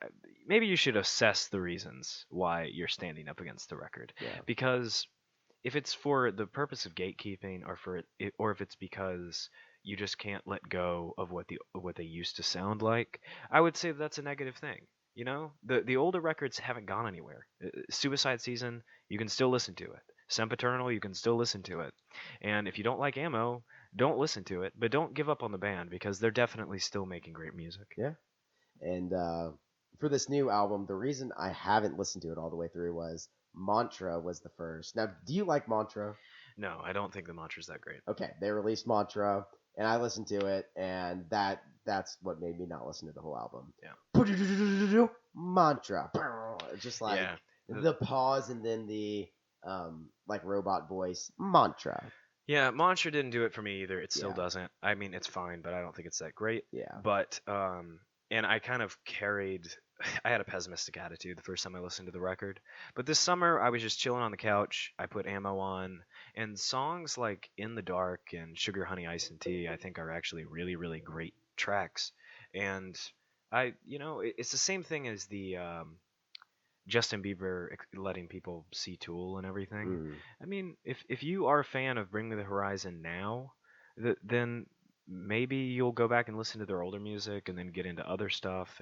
maybe you should assess the reasons why you're standing up against the record. Yeah. Because if it's for the purpose of gatekeeping, or if it's because you just can't let go of what they used to sound like, I would say that's a negative thing. The older records haven't gone anywhere. Suicide Season, you can still listen to it. Sempiternal, you can still listen to it. And if you don't like Ammo, don't listen to it, but don't give up on the band because they're definitely still making great music. Yeah. And for this new album, the reason I haven't listened to it all the way through was Mantra was the first. Now, do you like Mantra? No, I don't think the mantra's that great. Okay, they released Mantra, and I listened to it, and that's what made me not listen to the whole album. Yeah. Mantra, just like Yeah. the pause and then the like robot voice Mantra. Yeah, Monster didn't do it for me either. It still Yeah. doesn't. I mean, it's fine, but I don't think it's that great. Yeah. But and I kind of I had a pessimistic attitude the first time I listened to the record. But this summer I was just chilling on the couch. I put Ammo on, and songs like In the Dark and Sugar Honey Ice and Tea I think are actually really really great tracks. And it's the same thing as the Justin Bieber letting people see Tool and everything. Mm. I mean, if you are a fan of Bring Me the Horizon now, then maybe you'll go back and listen to their older music and then get into other stuff.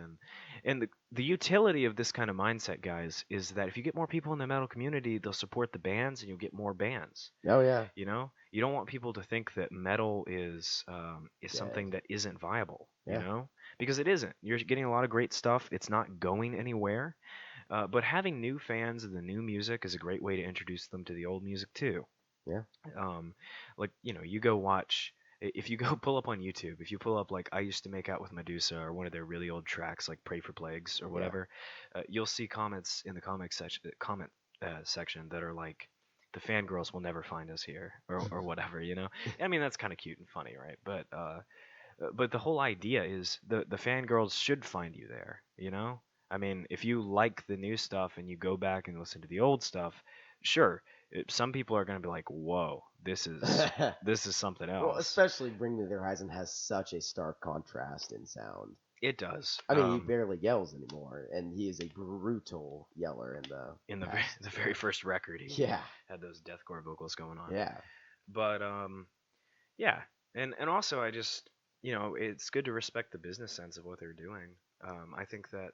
And the utility of this kind of mindset, guys, is that if you get more people in the metal community, they'll support the bands and you'll get more bands. Oh yeah. You don't want people to think that metal is something that isn't viable. Yeah. Because it isn't. You're getting a lot of great stuff. It's not going anywhere. But having new fans of the new music is a great way to introduce them to the old music too. Yeah. You go watch. If you go pull up on YouTube, if you pull up like I Used to Make Out with Medusa or one of their really old tracks like Pray for Plagues or whatever, you'll see comments in the comment section that are like, the fangirls will never find us here or whatever. I mean, that's kind of cute and funny, right? But But the whole idea is the fangirls should find you there, you know? I mean, if you like the new stuff and you go back and listen to the old stuff, sure, some people are going to be like, "Whoa, this is something Well, else." especially Bring Me the Horizon has such a stark contrast in sound. It does. I mean, he barely yells anymore, and he is a brutal yeller in the In the past. the very first record, he Yeah, had those deathcore vocals going on. yeah. But yeah, and also I just it's good to respect the business sense of what they're doing. I think that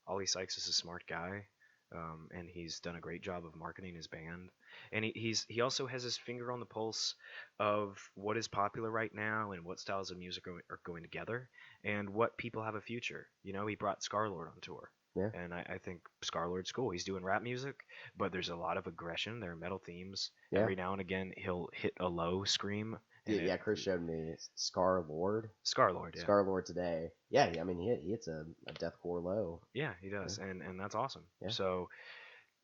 Ollie Sykes is a smart guy, and he's done a great job of marketing his band, and he also has his finger on the pulse of what is popular right now and what styles of music are going together and what people have a future. He brought Scarlord on tour. Yeah. And I think Scarlord's cool. He's doing rap music, but there's a lot of aggression. There are metal themes. Yeah. Every now and again, he'll hit a low scream. Yeah, Chris showed me Scarlord. Scarlord, yeah. Scarlord today. Yeah, I mean, he hits a deathcore low. Yeah, he does, Yeah. and that's awesome. Yeah. So,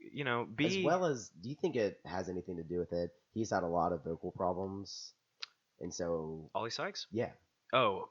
as well as, do you think it has anything to do with it? He's had a lot of vocal problems, and so Ollie Sykes? yeah. Oh,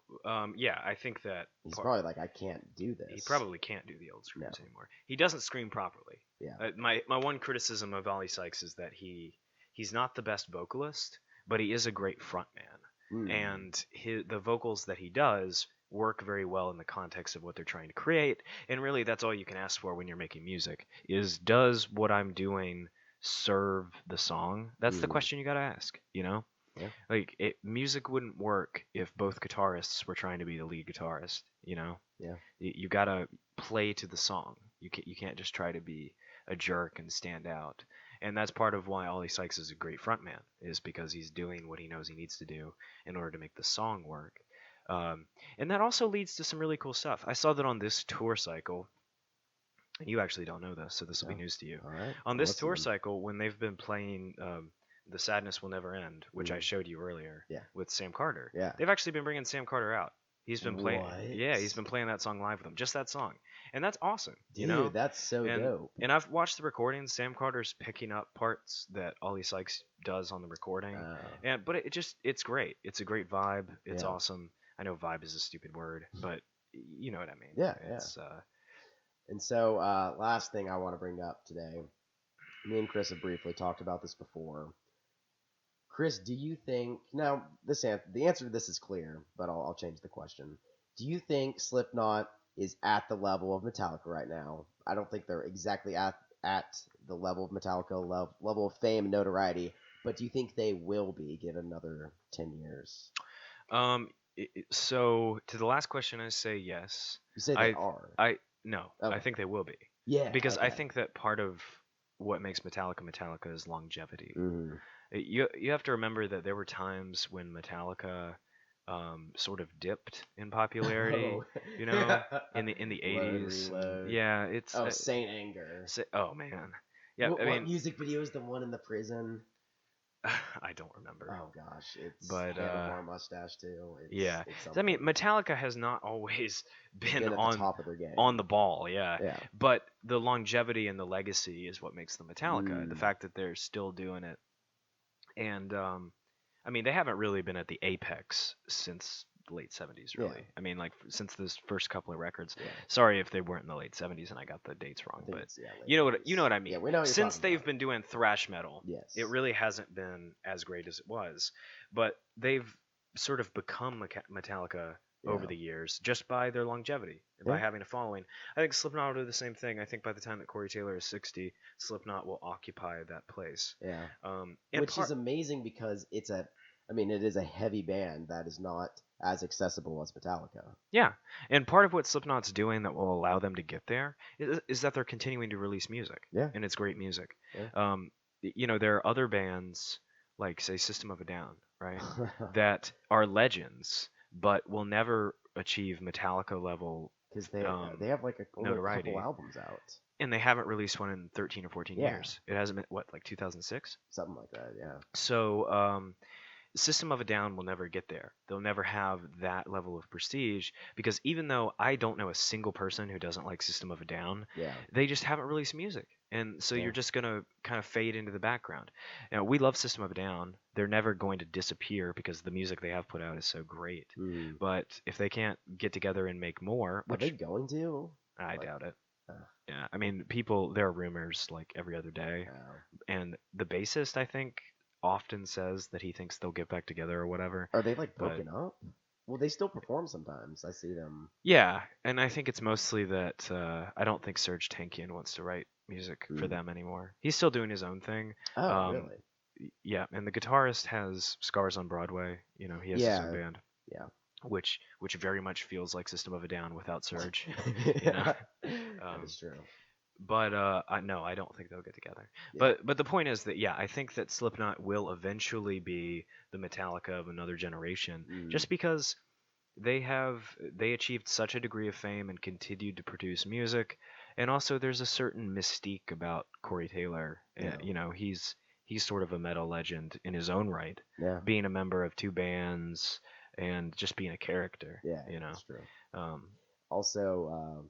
yeah, I think that he's probably like, I can't do this. He probably can't do the old screams anymore. He doesn't scream properly. Yeah. My one criticism of Ollie Sykes is that he's not the best vocalist, but he is a great frontman, and the vocals that he does work very well in the context of what they're trying to create. And really, that's all you can ask for when you're making music: is does what I'm doing serve the song? That's the question you got to ask. Yeah. Like music wouldn't work if both guitarists were trying to be the lead guitarist. Yeah. You gotta play to the song. You can't just try to be a jerk and stand out. And that's part of why Ollie Sykes is a great frontman, is because he's doing what he knows he needs to do in order to make the song work. And that also leads to some really cool stuff. I saw that on this tour cycle. You actually don't know this, so this will be news to you. All right. On this tour cycle, when they've been playing The Sadness Will Never End, which I showed you earlier with Sam Carter, they've actually been bringing Sam Carter out. He's been playing. Yeah, he's been playing that song live with them, just that song, and that's awesome. Dude, that's so dope. And I've watched the recordings. Sam Carter's picking up parts that Ollie Sykes does on the recording, but it's great. It's a great vibe. It's awesome. I know vibe is a stupid word, but you know what I mean. Yeah, And so, last thing I want to bring up today, me and Chris have briefly talked about this before. Chris, do you think, now the answer to this is clear, but I'll change the question. Do you think Slipknot is at the level of Metallica right now? I don't think they're exactly at the level of Metallica, level of fame and notoriety, but do you think they will be given another 10 years? So to the last question, I say yes. You say they are. No, okay. I think they will be. Yeah. Because I think that part of what makes Metallica is longevity. Mm-hmm. You have to remember that there were times when Metallica sort of dipped in popularity, in the 80s. Yeah, it's Saint Anger. Oh man. Yeah, what music video is the one in the prison? I don't remember. Oh gosh, it's handlebar mustache too. It's I mean, Metallica has not always been on the top of their game, on the ball. Yeah. But the longevity and the legacy is what makes them Metallica. The fact that they're still doing it, and I mean, they haven't really been at the apex since the late 70s, really. I mean, like since those first couple of records. Sorry if they weren't in the late 70s and I got the dates wrong, but you know what I mean. Yeah, we know what since they've been doing thrash metal, yes, it really hasn't been as great as it was, but they've sort of become Metallica over the years just by their longevity and by having a following. I think Slipknot will do the same thing. I think by the time that Corey Taylor is 60, Slipknot will occupy that place. Which is amazing because it is a heavy band that is not as accessible as Metallica. Yeah, and part of what Slipknot's doing that will allow them to get there is that they're continuing to release music. And it's great music. There are other bands like, say, System of a Down, right, that are legends, but will never achieve Metallica level because they have like a couple albums out, and they haven't released one in 13 or 14 years. It hasn't been like 2006, something like that. Yeah. So System of a Down will never get there. They'll never have that level of prestige because even though I don't know a single person who doesn't like System of a Down, Yeah. they just haven't released music. And so Yeah. you're just going to kind of fade into the background. Now, we love System of a Down. They're never going to disappear because the music they have put out is so great. Mm. But if they can't get together and make more, Are they which going to? I Like, doubt it. uh, Yeah, I mean, there are rumors like every other day, and the bassist, I think, often says that he thinks they'll get back together or whatever. are they like But broken up? Well, they still perform sometimes. I see them. yeah, and I think it's mostly that I don't think Serge Tankian wants to write music for Mm. them anymore. He's still doing his own thing. Oh, Um, really? yeah, and the guitarist has scars on Broadway. You know, he has his own Yeah. band, Yeah. which very much feels like System of a Down without Serge. You know, That um, is true. but no, I don't think they'll get together. Yeah. But the point is that yeah, I think that Slipknot will eventually be the Metallica of another generation, Mm. just because they achieved such a degree of fame and continued to produce music, and also there's a certain mystique about Corey Taylor. Yeah. You know, he's sort of a metal legend in his own right, Yeah. being a member of two bands and just being a character. Yeah. You know, That's true. um, Also,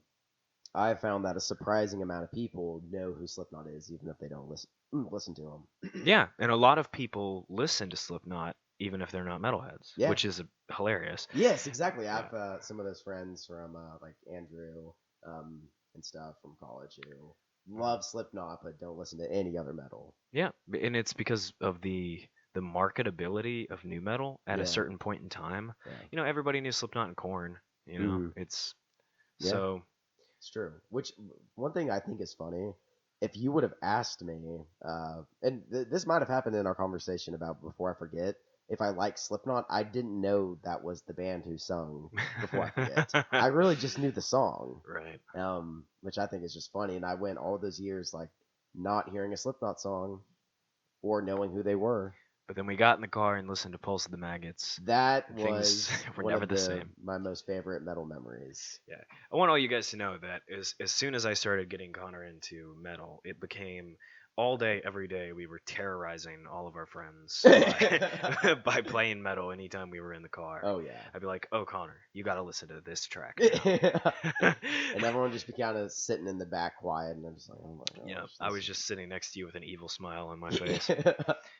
I found that a surprising amount of people know who Slipknot is, even if they don't listen to them. yeah, and a lot of people listen to Slipknot even if they're not metalheads, Yeah. which is hilarious. Yes, exactly. I Yeah. have some of those friends from like Andrew and stuff from college who love Slipknot but don't listen to any other metal. Yeah, and it's because of the marketability of new metal at a Yeah. certain point in time. Yeah. You know, everybody knew Slipknot and Korn. You know, Mhm. it's Yeah. so It's true. Which one thing I think is funny, if you would have asked me, and this might have happened in our conversation about before I forget, if I like Slipknot, I didn't know that was the band who sung before I forget. I really just knew the song, right. which I think is just funny. And I went all those years like not hearing a Slipknot song or knowing who they were. But then we got in the car and listened to Pulse of the Maggots. That Things was were one never of the same. my most favorite metal memories. Yeah, I want all you guys to know that as soon as I started getting Connor into metal, it became all day, every day. We were terrorizing all of our friends by playing metal anytime we were in the car. Oh yeah. I'd be like, "Oh, Connor, you got to listen to this track." And everyone just be kind of sitting in the back quiet, and I'm just like, oh my gosh. Yeah, I was just sitting next to you with an evil smile on my face. just.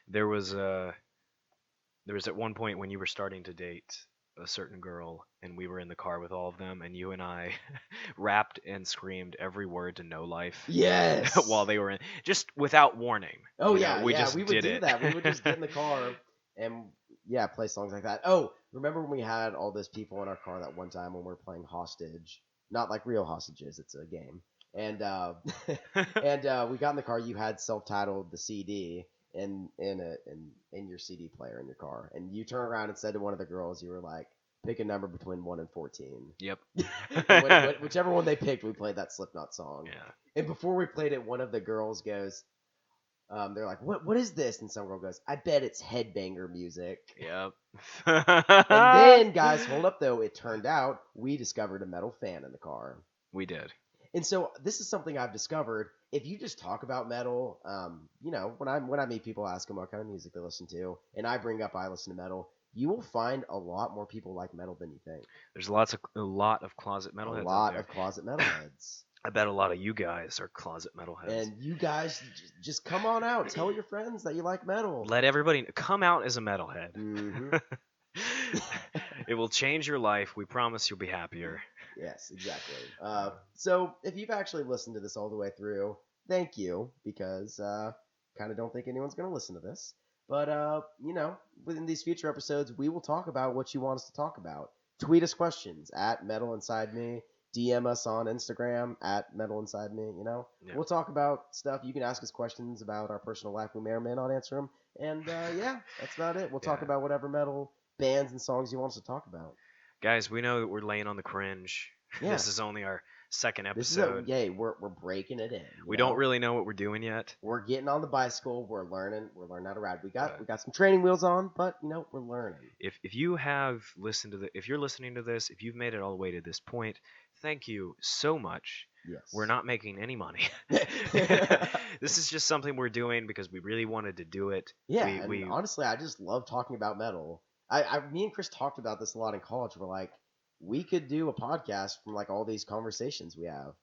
There was at one point when you were starting to date a certain girl, and we were in the car with all of them, and you and I rapped and screamed every word to No Life Yes. while they were in, just without warning. Oh You know, yeah, we yeah. just We would did do it. that. We would just get in the car and yeah, play songs like that. Oh, remember when we had all those people in our car that one time when we were playing hostage? Not like real hostages. It's a game. And we got in the car. You had self-titled the CD in your CD player in your car, and you turned around and said to one of the girls, you were like, pick a number between 1 and 14. Yep. Whichever one they picked, we played that Slipknot song. Yeah. And before we played it, one of the girls goes, they're like, what is this? And some girl goes, I bet it's headbanger music. Yep. And then, guys, hold up though. It turned out we discovered a metal fan in the car. We did. And so this is something I've discovered. If you just talk about metal, you know, when I meet people, ask them what kind of music they listen to, and I bring up I listen to metal, you will find a lot more people like metal than you think. There's a lot of closet metalheads. A lot out there. of closet metalheads. I bet a lot of you guys are closet metalheads. And you guys just come on out. Tell your friends that you like metal. Let everybody come out as a metalhead. Mm-hmm. It will change your life. We promise you'll be happier. Yes, exactly. So if you've actually listened to this all the way through, thank you, because kind of don't think anyone's going to listen to this. But, you know, within these future episodes, we will talk about what you want us to talk about. Tweet us questions at Metal Inside Me. DM us on Instagram at Metal Inside Me, you know. Yeah. We'll talk about stuff. You can ask us questions about our personal life. We may or may not answer them. And, yeah, that's about it. We'll talk about whatever metal bands and songs you want us to talk about. Guys, we know that we're laying on the cringe. Yeah. This is only our second This episode. is we're breaking it in. We don't really know what we're doing yet. We're getting on the bicycle. We're learning how to ride. We got some training wheels on, but you know, we're learning. If you have listened to if you're listening to this, if you've made it all the way to this point, thank you so much. Yes. We're not making any money. This is just something we're doing because we really wanted to do it. Yeah, We and honestly, I just love talking about metal. Me and Chris talked about this a lot in college. We're like, we could do a podcast from like all these conversations we have.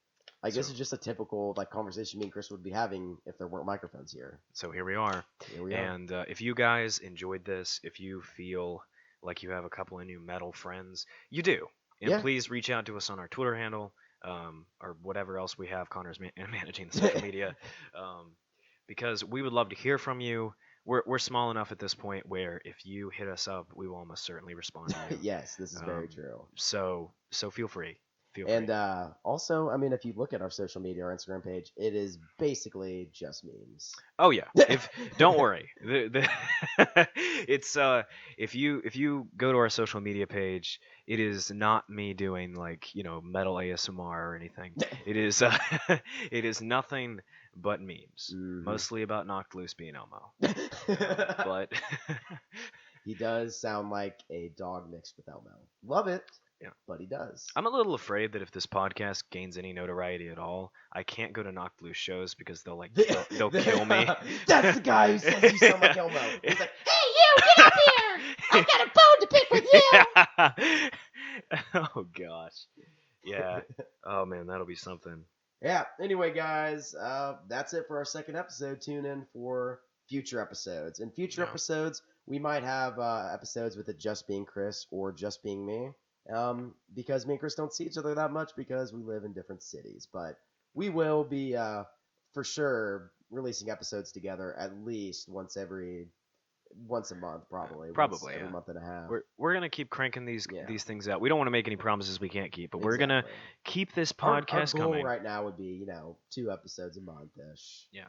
Like this So- is just a typical like conversation me and Chris would be having if there weren't microphones here. So here we are. Here we are. And if you guys enjoyed this, if you feel like you have a couple of new metal friends, you do. And Yeah. please reach out to us on our Twitter handle or whatever else we have. Connor's managing the social media. Because we would love to hear from you. We're small enough at this point where if you hit us up, we will almost certainly respond to you. Yes, this is very true. So feel free. And also, I mean, if you look at our social media, our Instagram page, it is basically just memes. Oh yeah. If don't worry, it's if you go to our social media page, it is not me doing like metal ASMR or anything. It is it is nothing but memes, mostly about Knocked Loose being Elmo. But he does sound like a dog mixed with Elmo. Love it. Yeah. But he does. I'm a little afraid that if this podcast gains any notoriety at all, I can't go to Knocked Loose shows because they'll kill me. That's the guy who says you sound like Elmo. He's like, "Hey, you, get up here! I've got a bone to pick with you." Oh gosh. Yeah. Oh man, that'll be something. Yeah. Anyway, guys, that's it for our second episode. Tune in for future episodes. In future episodes, we might have episodes with it just being Chris or just being me. Because me and Chris don't see each other that much because we live in different cities. But we will be for sure releasing episodes together at least once a month, probably. Probably every month and a half. We're gonna keep cranking these things out. We don't want to make any promises we can't keep, but we're gonna keep this podcast our goal coming. right now would be 2 episodes a month ish. Yeah.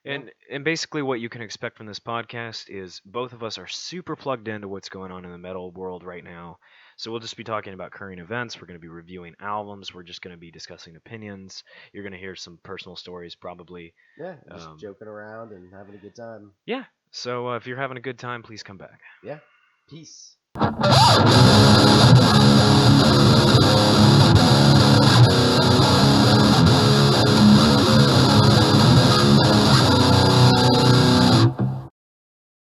And basically what you can expect from this podcast is both of us are super plugged into what's going on in the metal world right now. So we'll just be talking about current events. We're going to be reviewing albums. We're just going to be discussing opinions. You're going to hear some personal stories probably. Yeah, just joking around and having a good time. Yeah. So if you're having a good time, please come back. Yeah. Peace.